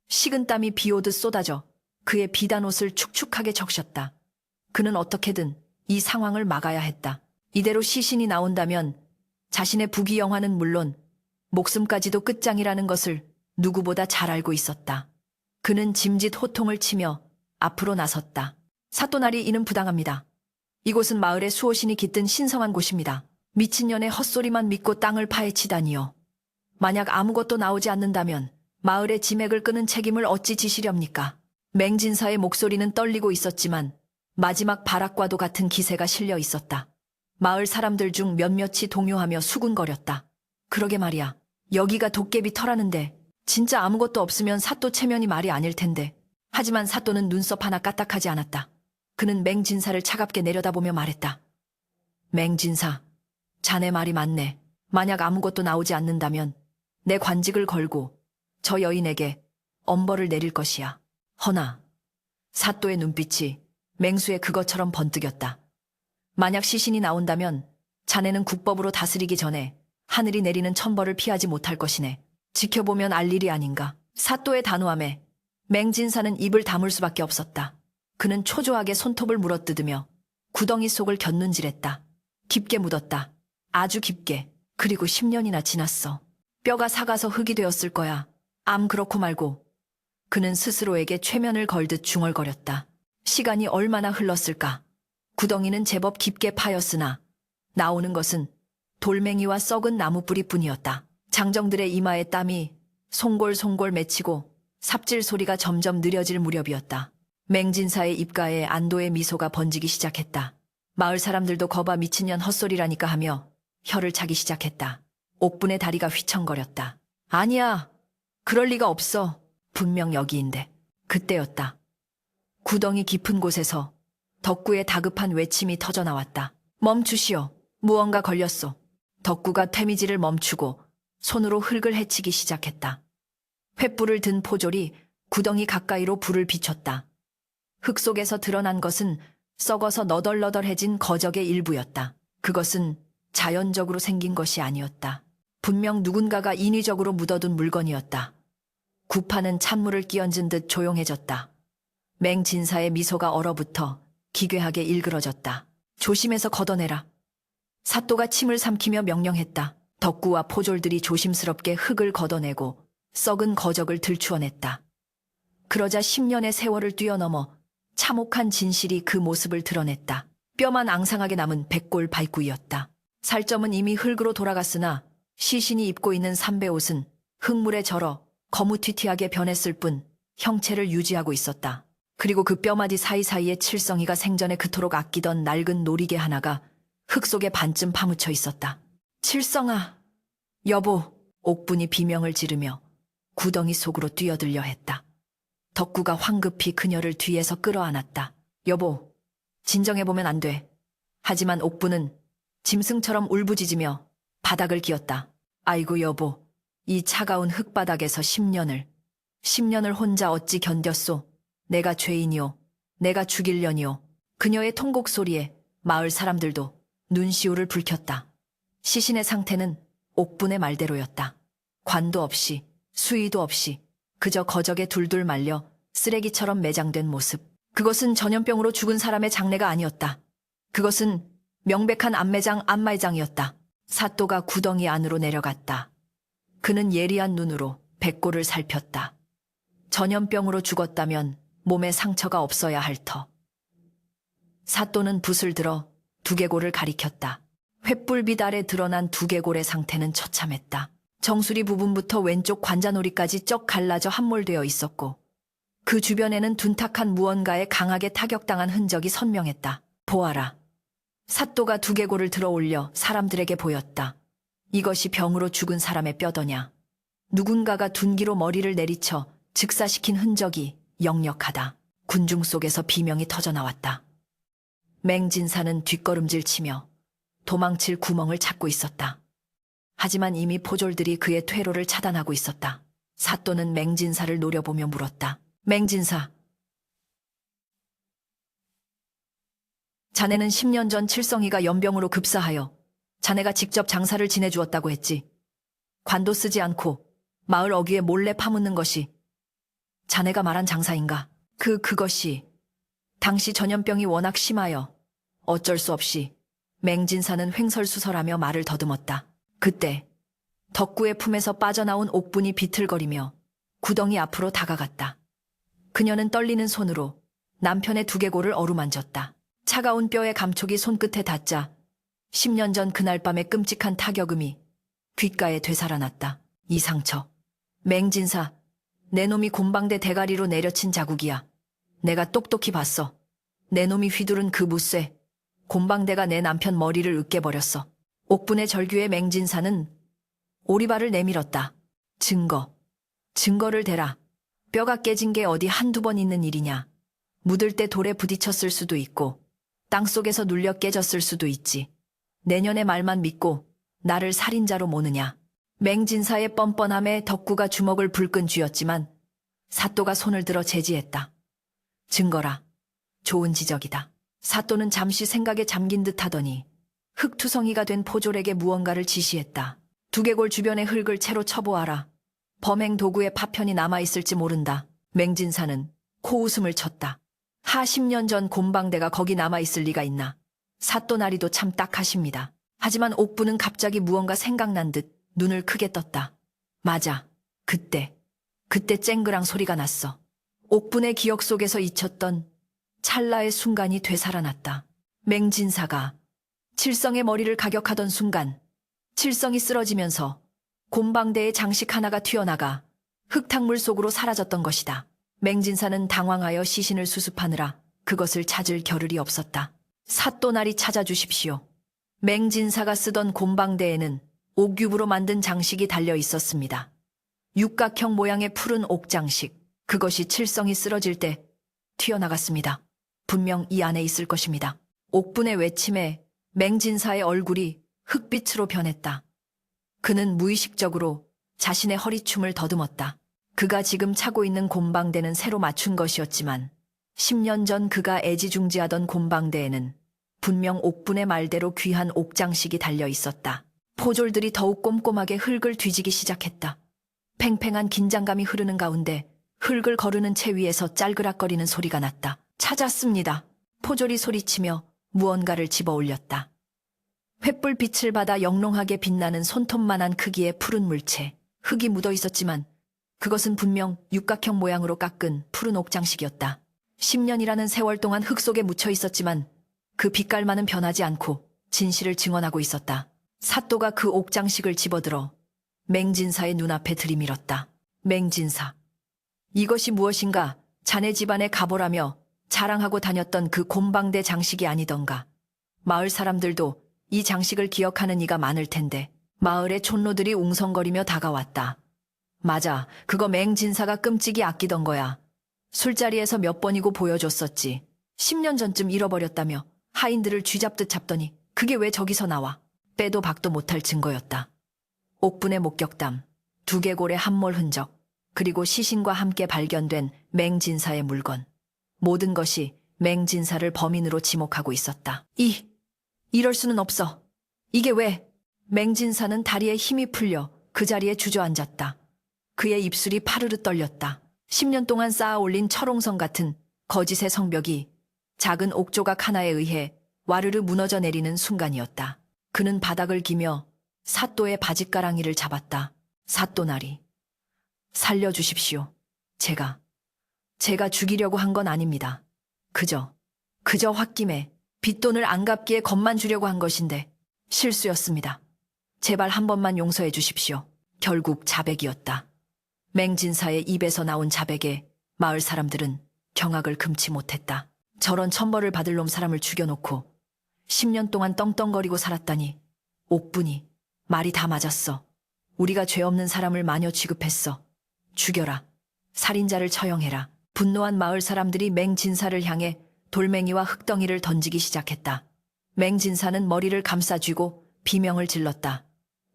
식은땀이 비오듯 쏟아져 그의 비단옷을 축축하게 적셨다. 그는 어떻게든 이 상황을 막아야 했다. 이대로 시신이 나온다면 자신의 부귀영화는 물론 목숨까지도 끝장이라는 것을 누구보다 잘 알고 있었다. 그는 짐짓 호통을 치며 앞으로 나섰다. 사또나리 이는 부당합니다. 이곳은 마을의 수호신이 깃든 신성한 곳입니다. 미친년의 헛소리만 믿고 땅을 파헤치다니요. 만약 아무것도 나오지 않는다면 마을의 지맥을 끄는 책임을 어찌 지시렵니까? 맹진사의 목소리는 떨리고 있었지만 마지막 발악과도 같은 기세가 실려 있었다. 마을 사람들 중 몇몇이 동요하며 수군거렸다. 그러게 말이야. 여기가 도깨비 터라는데 진짜 아무것도 없으면 사또 체면이 말이 아닐 텐데. 하지만 사또는 눈썹 하나 까딱하지 않았다. 그는 맹진사를 차갑게 내려다보며 말했다. 맹진사, 자네 말이 맞네. 만약 아무것도 나오지 않는다면 내 관직을 걸고 저 여인에게 엄벌을 내릴 것이야. 허나 사또의 눈빛이 맹수의 그것처럼 번뜩였다. 만약 시신이 나온다면 자네는 국법으로 다스리기 전에 하늘이 내리는 천벌을 피하지 못할 것이네. 지켜보면 알 일이 아닌가. 사또의 단호함에 맹진사는 입을 다물 수밖에 없었다. 그는 초조하게 손톱을 물어뜯으며 구덩이 속을 곁눈질했다. 깊게 묻었다. 아주 깊게. 그리고 10년이나 지났어. 뼈가 삭아서 흙이 되었을 거야. 암 그렇고 말고. 그는 스스로에게 최면을 걸듯 중얼거렸다. 시간이 얼마나 흘렀을까. 구덩이는 제법 깊게 파였으나 나오는 것은 돌멩이와 썩은 나무뿌리뿐이었다. 장정들의 이마에 땀이 송골송골 맺히고 삽질 소리가 점점 느려질 무렵이었다. 맹진사의 입가에 안도의 미소가 번지기 시작했다. 마을 사람들도 거봐 미친년 헛소리라니까 하며 혀를 차기 시작했다. 옥분의 다리가 휘청거렸다. 아니야. 그럴 리가 없어. 분명 여기인데. 그때였다. 구덩이 깊은 곳에서 덕구의 다급한 외침이 터져나왔다. 멈추시오. 무언가 걸렸소. 덕구가 태미지를 멈추고 손으로 흙을 헤치기 시작했다. 횃불을 든 포졸이 구덩이 가까이로 불을 비췄다. 흙 속에서 드러난 것은 썩어서 너덜너덜해진 거적의 일부였다. 그것은 자연적으로 생긴 것이 아니었다. 분명 누군가가 인위적으로 묻어둔 물건이었다. 구파는 찬물을 끼얹은 듯 조용해졌다. 맹진사의 미소가 얼어붙어 기괴하게 일그러졌다. 조심해서 걷어내라. 사또가 침을 삼키며 명령했다. 덕구와 포졸들이 조심스럽게 흙을 걷어내고 썩은 거적을 들추어냈다. 그러자 10년의 세월을 뛰어넘어 참혹한 진실이 그 모습을 드러냈다. 뼈만 앙상하게 남은 백골 발구이였다. 살점은 이미 흙으로 돌아갔으나 시신이 입고 있는 삼배옷은 흙물에 절어 거무튀튀하게 변했을 뿐 형체를 유지하고 있었다. 그리고 그 뼈마디 사이사이에 칠성이가 생전에 그토록 아끼던 낡은 놀이개 하나가 흙 속에 반쯤 파묻혀 있었다. 칠성아, 여보. 옥분이 비명을 지르며 구덩이 속으로 뛰어들려 했다. 덕구가 황급히 그녀를 뒤에서 끌어안았다. 여보, 진정해보면 안 돼. 하지만 옥분은 짐승처럼 울부짖으며 바닥을 기었다. 아이고 여보, 이 차가운 흙바닥에서 10년을 혼자 어찌 견뎠소. 내가 죄인이오. 내가 죽일려니오. 그녀의 통곡 소리에 마을 사람들도 눈시울을 붉혔다. 시신의 상태는 옥분의 말대로였다. 관도 없이 수의도 없이 그저 거적에 둘둘 말려 쓰레기처럼 매장된 모습. 그것은 전염병으로 죽은 사람의 장례가 아니었다. 그것은 명백한 안매장 안말장이었다. 사또가 구덩이 안으로 내려갔다. 그는 예리한 눈으로 백골을 살폈다. 전염병으로 죽었다면 몸에 상처가 없어야 할 터. 사또는 붓을 들어 두개골을 가리켰다. 횃불빛 아래 드러난 두개골의 상태는 처참했다. 정수리 부분부터 왼쪽 관자놀이까지 쩍 갈라져 함몰되어 있었고 그 주변에는 둔탁한 무언가에 강하게 타격당한 흔적이 선명했다. 보아라. 사또가 두개골을 들어 올려 사람들에게 보였다. 이것이 병으로 죽은 사람의 뼈더냐. 누군가가 둔기로 머리를 내리쳐 즉사시킨 흔적이 역력하다. 군중 속에서 비명이 터져나왔다. 맹진사는 뒷걸음질 치며 도망칠 구멍을 찾고 있었다. 하지만 이미 포졸들이 그의 퇴로를 차단하고 있었다. 사또는 맹진사를 노려보며 물었다. 맹진사. 자네는 10년 전 칠성이가 연병으로 급사하여 자네가 직접 장사를 지내주었다고 했지. 관도 쓰지 않고 마을 어귀에 몰래 파묻는 것이 자네가 말한 장사인가? 그것이 당시 전염병이 워낙 심하여 어쩔 수 없이 맹진사는 횡설수설하며 말을 더듬었다. 그때 덕구의 품에서 빠져나온 옥분이 비틀거리며 구덩이 앞으로 다가갔다. 그녀는 떨리는 손으로 남편의 두개골을 어루만졌다. 차가운 뼈의 감촉이 손끝에 닿자 10년 전 그날 밤의 끔찍한 타격음이 귓가에 되살아났다. 이 상처. 맹진사, 내 놈이 곰방대 대가리로 내려친 자국이야. 내가 똑똑히 봤어. 내 놈이 휘두른 그 무쇠. 곰방대가 내 남편 머리를 으깨버렸어. 옥분의 절규에 맹진사는 오리발을 내밀었다. 증거를 대라. 뼈가 깨진 게 어디 한두 번 있는 일이냐. 묻을 때 돌에 부딪혔을 수도 있고 땅속에서 눌려 깨졌을 수도 있지. 내년의 말만 믿고 나를 살인자로 모느냐. 맹진사의 뻔뻔함에 덕구가 주먹을 불끈 쥐었지만 사또가 손을 들어 제지했다. 증거라. 좋은 지적이다. 사또는 잠시 생각에 잠긴 듯 하더니 흙투성이가 된 포졸에게 무언가를 지시했다. 두개골 주변의 흙을 채로 쳐보아라. 범행 도구의 파편이 남아있을지 모른다. 맹진사는 코웃음을 쳤다. 하 10년 전 곰방대가 거기 남아있을 리가 있나. 사또 나리도 참 딱하십니다. 하지만 옥부는 갑자기 무언가 생각난 듯 눈을 크게 떴다. 맞아. 그때 쨍그랑 소리가 났어. 옥분의 기억 속에서 잊혔던 찰나의 순간이 되살아났다. 맹진사가 칠성의 머리를 가격하던 순간 칠성이 쓰러지면서 곰방대의 장식 하나가 튀어나가 흙탕물 속으로 사라졌던 것이다. 맹진사는 당황하여 시신을 수습하느라 그것을 찾을 겨를이 없었다. 사또나리 찾아주십시오. 맹진사가 쓰던 곰방대에는 옥유부로 만든 장식이 달려 있었습니다. 육각형 모양의 푸른 옥장식. 그것이 칠성이 쓰러질 때 튀어나갔습니다. 분명 이 안에 있을 것입니다. 옥분의 외침에 맹진사의 얼굴이 흑빛으로 변했다. 그는 무의식적으로 자신의 허리춤을 더듬었다. 그가 지금 차고 있는 곰방대는 새로 맞춘 것이었지만 10년 전 그가 애지중지하던 곰방대에는 분명 옥분의 말대로 귀한 옥장식이 달려 있었다. 포졸들이 더욱 꼼꼼하게 흙을 뒤지기 시작했다. 팽팽한 긴장감이 흐르는 가운데 흙을 거르는 채 위에서 짤그락거리는 소리가 났다. 찾았습니다. 포졸이 소리치며 무언가를 집어 올렸다. 횃불빛을 받아 영롱하게 빛나는 손톱만한 크기의 푸른 물체. 흙이 묻어 있었지만 그것은 분명 육각형 모양으로 깎은 푸른 옥장식이었다. 10년이라는 세월 동안 흙 속에 묻혀 있었지만 그 빛깔만은 변하지 않고 진실을 증언하고 있었다. 사또가 그 옥장식을 집어들어 맹진사의 눈앞에 들이밀었다. 맹진사. 이것이 무엇인가? 자네 집안의 가보라며 자랑하고 다녔던 그 곰방대 장식이 아니던가. 마을 사람들도 이 장식을 기억하는 이가 많을 텐데. 마을의 촌노들이 웅성거리며 다가왔다. 맞아, 그거 맹진사가 끔찍이 아끼던 거야. 술자리에서 몇 번이고 보여줬었지. 10년 전쯤 잃어버렸다며 하인들을 쥐잡듯 잡더니 그게 왜 저기서 나와. 빼도 박도 못할 증거였다. 옥분의 목격담, 두개골의 함몰 흔적, 그리고 시신과 함께 발견된 맹진사의 물건. 모든 것이 맹진사를 범인으로 지목하고 있었다. 이럴 수는 없어. 이게 왜? 맹진사는 다리에 힘이 풀려 그 자리에 주저앉았다. 그의 입술이 파르르 떨렸다. 10년 동안 쌓아 올린 철옹성 같은 거짓의 성벽이 작은 옥조각 하나에 의해 와르르 무너져 내리는 순간이었다. 그는 바닥을 기며 사또의 바짓가랑이를 잡았다. 사또나리. 살려주십시오. 제가 죽이려고 한 건 아닙니다. 그저 홧김에 빚돈을 안 갚기에 겁만 주려고 한 것인데 실수였습니다. 제발 한 번만 용서해 주십시오. 결국 자백이었다. 맹진사의 입에서 나온 자백에 마을 사람들은 경악을 금치 못했다. 저런 천벌을 받을 놈 사람을 죽여놓고 10년 동안 떵떵거리고 살았다니. 옥분이 말이 다 맞았어. 우리가 죄 없는 사람을 마녀 취급했어. 죽여라. 살인자를 처형해라. 분노한 마을 사람들이 맹진사를 향해 돌멩이와 흙덩이를 던지기 시작했다. 맹진사는 머리를 감싸쥐고 비명을 질렀다.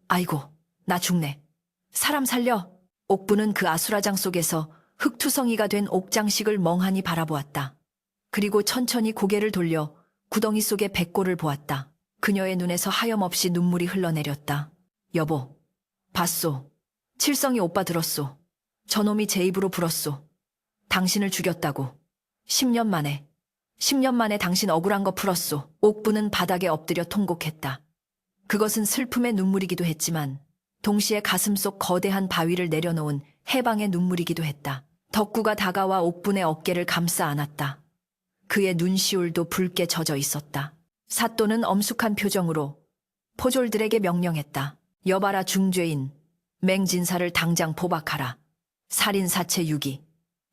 아이고, 나 죽네. 사람 살려. 옥부는 그 아수라장 속에서 흙투성이가 된 옥장식을 멍하니 바라보았다. 그리고 천천히 고개를 돌려 구덩이 속의 백골을 보았다. 그녀의 눈에서 하염없이 눈물이 흘러내렸다. 여보, 봤소. 칠성이 오빠 들었소. 저놈이 제 입으로 불었소. 당신을 죽였다고. 10년 만에. 10년 만에 당신 억울한 거 풀었소. 옥부는 바닥에 엎드려 통곡했다. 그것은 슬픔의 눈물이기도 했지만 동시에 가슴속 거대한 바위를 내려놓은 해방의 눈물이기도 했다. 덕구가 다가와 옥분의 어깨를 감싸 안았다. 그의 눈시울도 붉게 젖어 있었다. 사또는 엄숙한 표정으로 포졸들에게 명령했다. 여봐라 중죄인. 맹진사를 당장 포박하라. 살인사체 유기.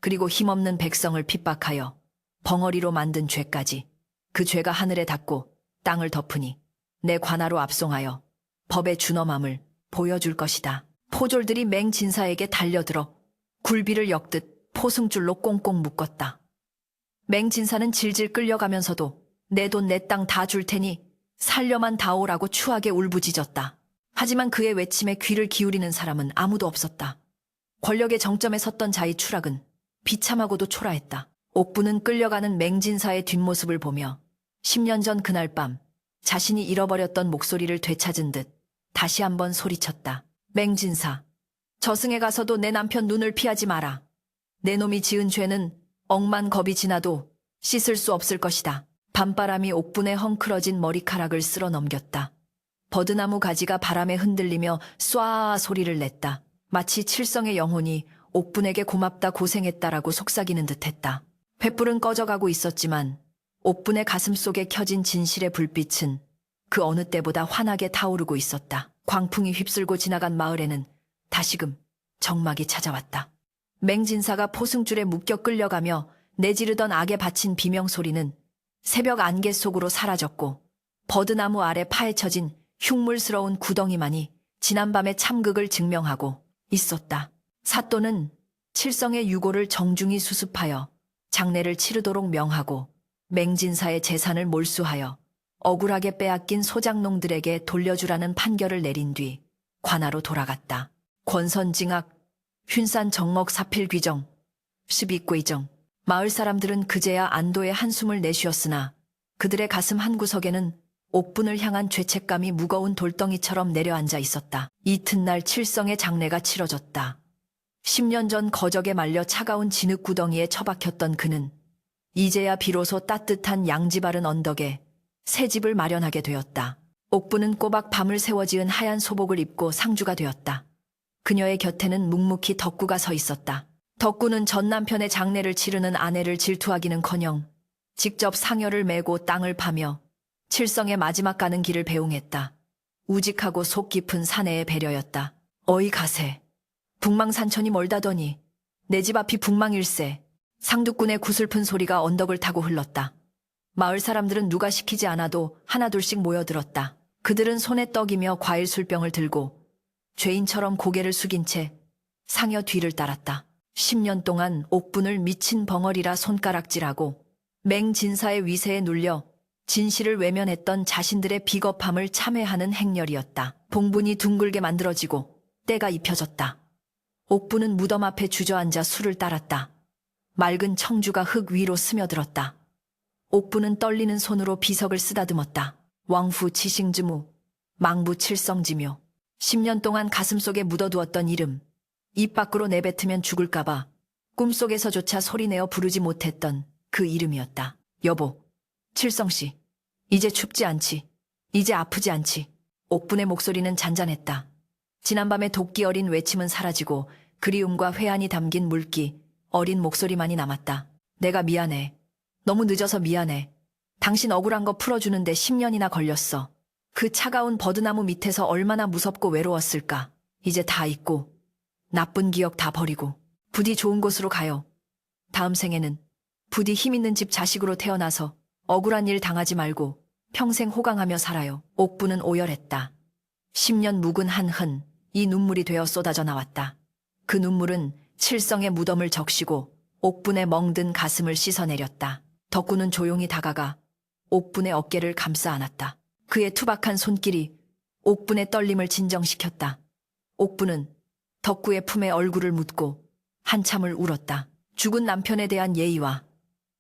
그리고 힘없는 백성을 핍박하여 벙어리로 만든 죄까지. 그 죄가 하늘에 닿고 땅을 덮으니 내 관하로 압송하여 법의 준엄함을 보여줄 것이다. 포졸들이 맹진사에게 달려들어 굴비를 엮듯 포승줄로 꽁꽁 묶었다. 맹진사는 질질 끌려가면서도 내 돈 내 땅 다 줄 테니 살려만 다오라고 추하게 울부짖었다. 하지만 그의 외침에 귀를 기울이는 사람은 아무도 없었다. 권력의 정점에 섰던 자의 추락은 비참하고도 초라했다. 옥부는 끌려가는 맹진사의 뒷모습을 보며 10년 전 그날 밤 자신이 잃어버렸던 목소리를 되찾은 듯 다시 한번 소리쳤다. 맹진사, 저승에 가서도 내 남편 눈을 피하지 마라. 내 놈이 지은 죄는 억만 겁이 지나도 씻을 수 없을 것이다. 밤바람이 옥분의 헝클어진 머리카락을 쓸어 넘겼다. 버드나무 가지가 바람에 흔들리며 쏴 소리를 냈다. 마치 칠성의 영혼이 옥분에게 고맙다 고생했다라고 속삭이는 듯했다. 횃불은 꺼져가고 있었지만 옥분의 가슴속에 켜진 진실의 불빛은 그 어느 때보다 환하게 타오르고 있었다. 광풍이 휩쓸고 지나간 마을에는 다시금 정막이 찾아왔다. 맹진사가 포승줄에 묶여 끌려가며 내지르던 악에 바친 비명소리는 새벽 안개 속으로 사라졌고 버드나무 아래 파헤쳐진 흉물스러운 구덩이만이 지난밤의 참극을 증명하고 있었다. 사또는 칠성의 유고를 정중히 수습하여 장례를 치르도록 명하고 맹진사의 재산을 몰수하여 억울하게 빼앗긴 소장농들에게 돌려주라는 판결을 내린 뒤 관하로 돌아갔다. 권선징악, 휜산 정먹 사필귀정, 십이귀정. 마을 사람들은 그제야 안도의 한숨을 내쉬었으나 그들의 가슴 한구석에는 옥분을 향한 죄책감이 무거운 돌덩이처럼 내려앉아 있었다. 이튿날 칠성의 장례가 치러졌다. 10년 전 거적에 말려 차가운 진흙구덩이에 처박혔던 그는 이제야 비로소 따뜻한 양지 바른 언덕에 새 집을 마련하게 되었다. 옥분은 꼬박 밤을 새워 지은 하얀 소복을 입고 상주가 되었다. 그녀의 곁에는 묵묵히 덕구가 서 있었다. 덕구는 전 남편의 장례를 치르는 아내를 질투하기는커녕 직접 상여를 메고 땅을 파며 칠성의 마지막 가는 길을 배웅했다. 우직하고 속 깊은 사내의 배려였다. 어이 가세. 북망산천이 멀다더니 내 집 앞이 북망일세. 상두꾼의 구슬픈 소리가 언덕을 타고 흘렀다. 마을 사람들은 누가 시키지 않아도 하나둘씩 모여들었다. 그들은 손에 떡이며 과일 술병을 들고 죄인처럼 고개를 숙인 채 상여 뒤를 따랐다. 10년 동안 옥분을 미친 벙어리라 손가락질하고 맹진사의 위세에 눌려 진실을 외면했던 자신들의 비겁함을 참회하는 행렬이었다. 봉분이 둥글게 만들어지고 때가 입혀졌다. 옥분은 무덤 앞에 주저앉아 술을 따랐다. 맑은 청주가 흙 위로 스며들었다. 옥분은 떨리는 손으로 비석을 쓰다듬었다. 왕후 치싱즈무, 망부 칠성지묘. 10년 동안 가슴속에 묻어두었던 이름, 입 밖으로 내뱉으면 죽을까봐 꿈속에서조차 소리내어 부르지 못했던 그 이름이었다. 여보, 칠성씨, 이제 춥지 않지. 이제 아프지 않지. 옥분의 목소리는 잔잔했다. 지난밤의 도끼 어린 외침은 사라지고 그리움과 회한이 담긴 물기, 어린 목소리만이 남았다. 내가 미안해. 너무 늦어서 미안해. 당신 억울한 거 풀어주는데 10년이나 걸렸어. 그 차가운 버드나무 밑에서 얼마나 무섭고 외로웠을까. 이제 다 잊고 나쁜 기억 다 버리고 부디 좋은 곳으로 가요. 다음 생에는 부디 힘있는 집 자식으로 태어나서 억울한 일 당하지 말고 평생 호강하며 살아요. 옥부는 오열했다. 10년 묵은 한흔, 이 눈물이 되어 쏟아져 나왔다. 그 눈물은 칠성의 무덤을 적시고 옥분의 멍든 가슴을 씻어내렸다. 덕구는 조용히 다가가 옥분의 어깨를 감싸 안았다. 그의 투박한 손길이 옥분의 떨림을 진정시켰다. 옥분은 덕구의 품에 얼굴을 묻고 한참을 울었다. 죽은 남편에 대한 예의와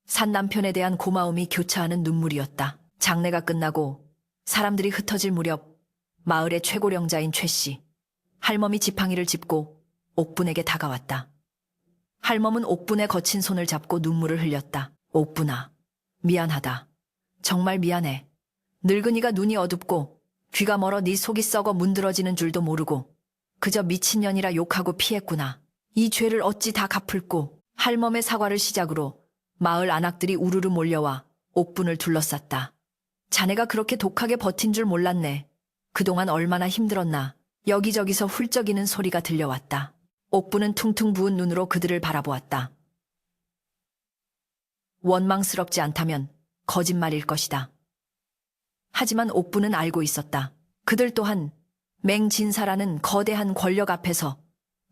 산 남편에 대한 고마움이 교차하는 눈물이었다. 장례가 끝나고 사람들이 흩어질 무렵 마을의 최고령자인 최씨, 할멈이 지팡이를 짚고 옥분에게 다가왔다. 할멈은 옥분의 거친 손을 잡고 눈물을 흘렸다. 옥분아, 미안하다. 정말 미안해. 늙은이가 눈이 어둡고 귀가 멀어 네 속이 썩어 문드러지는 줄도 모르고 그저 미친년이라 욕하고 피했구나. 이 죄를 어찌 다 갚을꼬. 할멈의 사과를 시작으로 마을 안악들이 우르르 몰려와 옥분을 둘러쌌다. 자네가 그렇게 독하게 버틴 줄 몰랐네. 그동안 얼마나 힘들었나. 여기저기서 훌쩍이는 소리가 들려왔다. 옥분은 퉁퉁 부은 눈으로 그들을 바라보았다. 원망스럽지 않다면 거짓말일 것이다. 하지만 옥분은 알고 있었다. 그들 또한 맹진사라는 거대한 권력 앞에서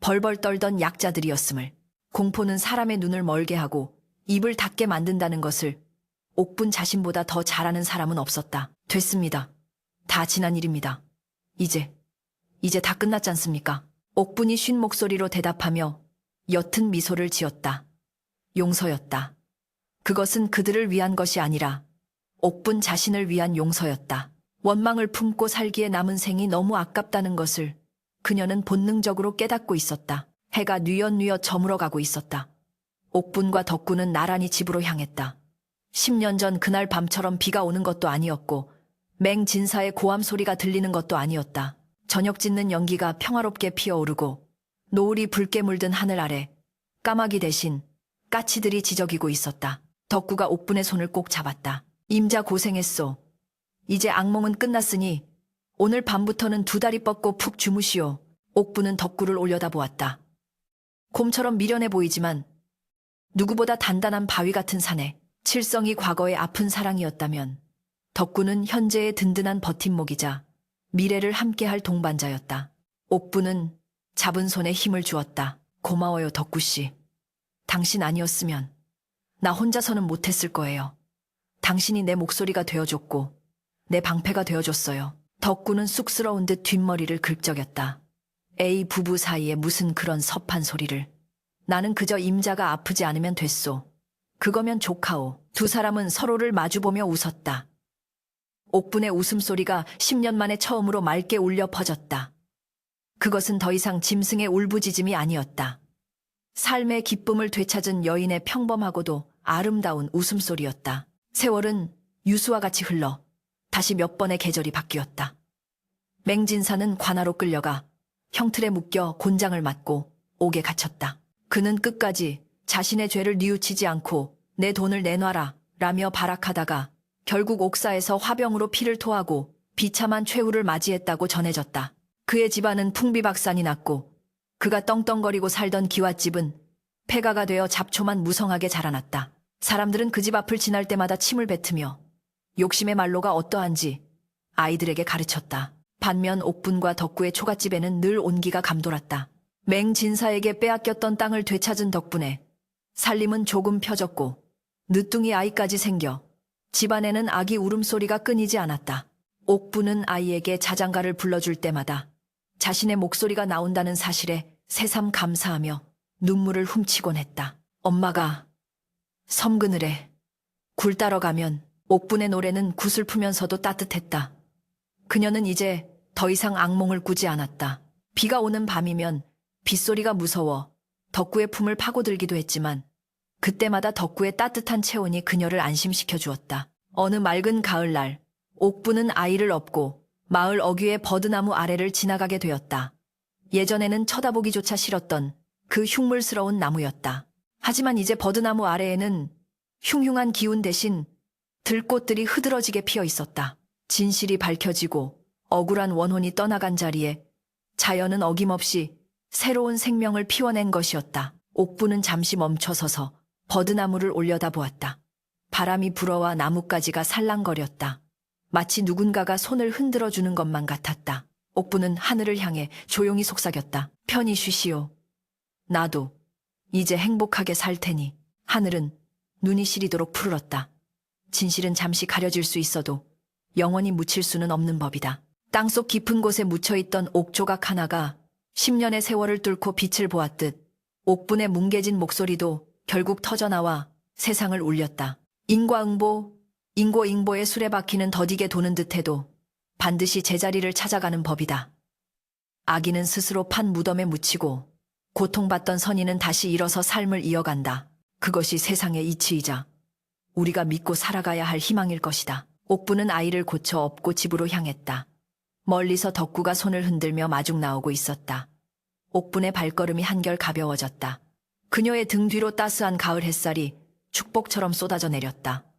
벌벌 떨던 약자들이었음을. 공포는 사람의 눈을 멀게 하고 입을 닫게 만든다는 것을 옥분 자신보다 더 잘 아는 사람은 없었다. 됐습니다. 다 지난 일입니다. 이제 다 끝났지 않습니까? 옥분이 쉰 목소리로 대답하며 옅은 미소를 지었다. 용서였다. 그것은 그들을 위한 것이 아니라 옥분 자신을 위한 용서였다. 원망을 품고 살기에 남은 생이 너무 아깝다는 것을 그녀는 본능적으로 깨닫고 있었다. 해가 뉘엿뉘엿 저물어가고 있었다. 옥분과 덕구는 나란히 집으로 향했다. 10년 전 그날 밤처럼 비가 오는 것도 아니었고 맹진사의 고함 소리가 들리는 것도 아니었다. 저녁 짓는 연기가 평화롭게 피어오르고 노을이 붉게 물든 하늘 아래 까마귀 대신 까치들이 지저귀고 있었다. 덕구가 옥분의 손을 꼭 잡았다. 임자 고생했소. 이제 악몽은 끝났으니 오늘 밤부터는 두 다리 뻗고 푹 주무시오. 옥분은 덕구를 올려다보았다. 곰처럼 미련해 보이지만 누구보다 단단한 바위 같은 사내. 칠성이 과거의 아픈 사랑이었다면 덕구는 현재의 든든한 버팀목이자 미래를 함께할 동반자였다. 옥분은 잡은 손에 힘을 주었다. 고마워요, 덕구씨. 당신 아니었으면 나 혼자서는 못했을 거예요. 당신이 내 목소리가 되어줬고 내 방패가 되어줬어요. 덕구는 쑥스러운 듯 뒷머리를 긁적였다. 에이, 부부 사이에 무슨 그런 섭한 소리를. 나는 그저 임자가 아프지 않으면 됐소. 그거면 좋카오. 두 사람은 서로를 마주보며 웃었다. 옥분의 웃음소리가 10년 만에 처음으로 맑게 울려 퍼졌다. 그것은 더 이상 짐승의 울부짖음이 아니었다. 삶의 기쁨을 되찾은 여인의 평범하고도 아름다운 웃음소리였다. 세월은 유수와 같이 흘러 다시 몇 번의 계절이 바뀌었다. 맹진사는 관아로 끌려가 형틀에 묶여 곤장을 맞고 옥에 갇혔다. 그는 끝까지 자신의 죄를 뉘우치지 않고 내 돈을 내놔라 라며 발악하다가 결국 옥사에서 화병으로 피를 토하고 비참한 최후를 맞이했다고 전해졌다. 그의 집안은 풍비박산이 났고 그가 떵떵거리고 살던 기와집은 폐가가 되어 잡초만 무성하게 자라났다. 사람들은 그 집 앞을 지날 때마다 침을 뱉으며 욕심의 말로가 어떠한지 아이들에게 가르쳤다. 반면 옥분과 덕구의 초갓집에는 늘 온기가 감돌았다. 맹진사에게 빼앗겼던 땅을 되찾은 덕분에 살림은 조금 펴졌고 늦둥이 아이까지 생겨 집안에는 아기 울음소리가 끊이지 않았다. 옥분은 아이에게 자장가를 불러줄 때마다 자신의 목소리가 나온다는 사실에 새삼 감사하며 눈물을 훔치곤 했다. 엄마가 섬그늘에 굴 따러 가면 옥분의 노래는 구슬프면서도 따뜻했다. 그녀는 이제 더 이상 악몽을 꾸지 않았다. 비가 오는 밤이면 빗소리가 무서워 덕구의 품을 파고들기도 했지만 그때마다 덕구의 따뜻한 체온이 그녀를 안심시켜 주었다. 어느 맑은 가을날 옥분은 아이를 업고 마을 어귀의 버드나무 아래를 지나가게 되었다. 예전에는 쳐다보기조차 싫었던 그 흉물스러운 나무였다. 하지만 이제 버드나무 아래에는 흉흉한 기운 대신 들꽃들이 흐드러지게 피어 있었다. 진실이 밝혀지고 억울한 원혼이 떠나간 자리에 자연은 어김없이 새로운 생명을 피워낸 것이었다. 옥분은 잠시 멈춰서서 버드나무를 올려다보았다. 바람이 불어와 나뭇가지가 살랑거렸다. 마치 누군가가 손을 흔들어주는 것만 같았다. 옥분은 하늘을 향해 조용히 속삭였다. 편히 쉬시오. 나도 이제 행복하게 살 테니. 하늘은 눈이 시리도록 푸르렀다. 진실은 잠시 가려질 수 있어도 영원히 묻힐 수는 없는 법이다. 땅속 깊은 곳에 묻혀있던 옥조각 하나가 10년의 세월을 뚫고 빛을 보았듯 옥분의 뭉개진 목소리도 결국 터져나와 세상을 울렸다. 인과응보, 인고잉보의 수레바퀴는 더디게 도는 듯해도 반드시 제자리를 찾아가는 법이다. 아기는 스스로 판 무덤에 묻히고 고통받던 선희는 다시 일어서 삶을 이어간다. 그것이 세상의 이치이자 우리가 믿고 살아가야 할 희망일 것이다. 옥부는 아이를 고쳐 업고 집으로 향했다. 멀리서 덕구가 손을 흔들며 마중 나오고 있었다. 옥분의 발걸음이 한결 가벼워졌다. 그녀의 등 뒤로 따스한 가을 햇살이 축복처럼 쏟아져 내렸다.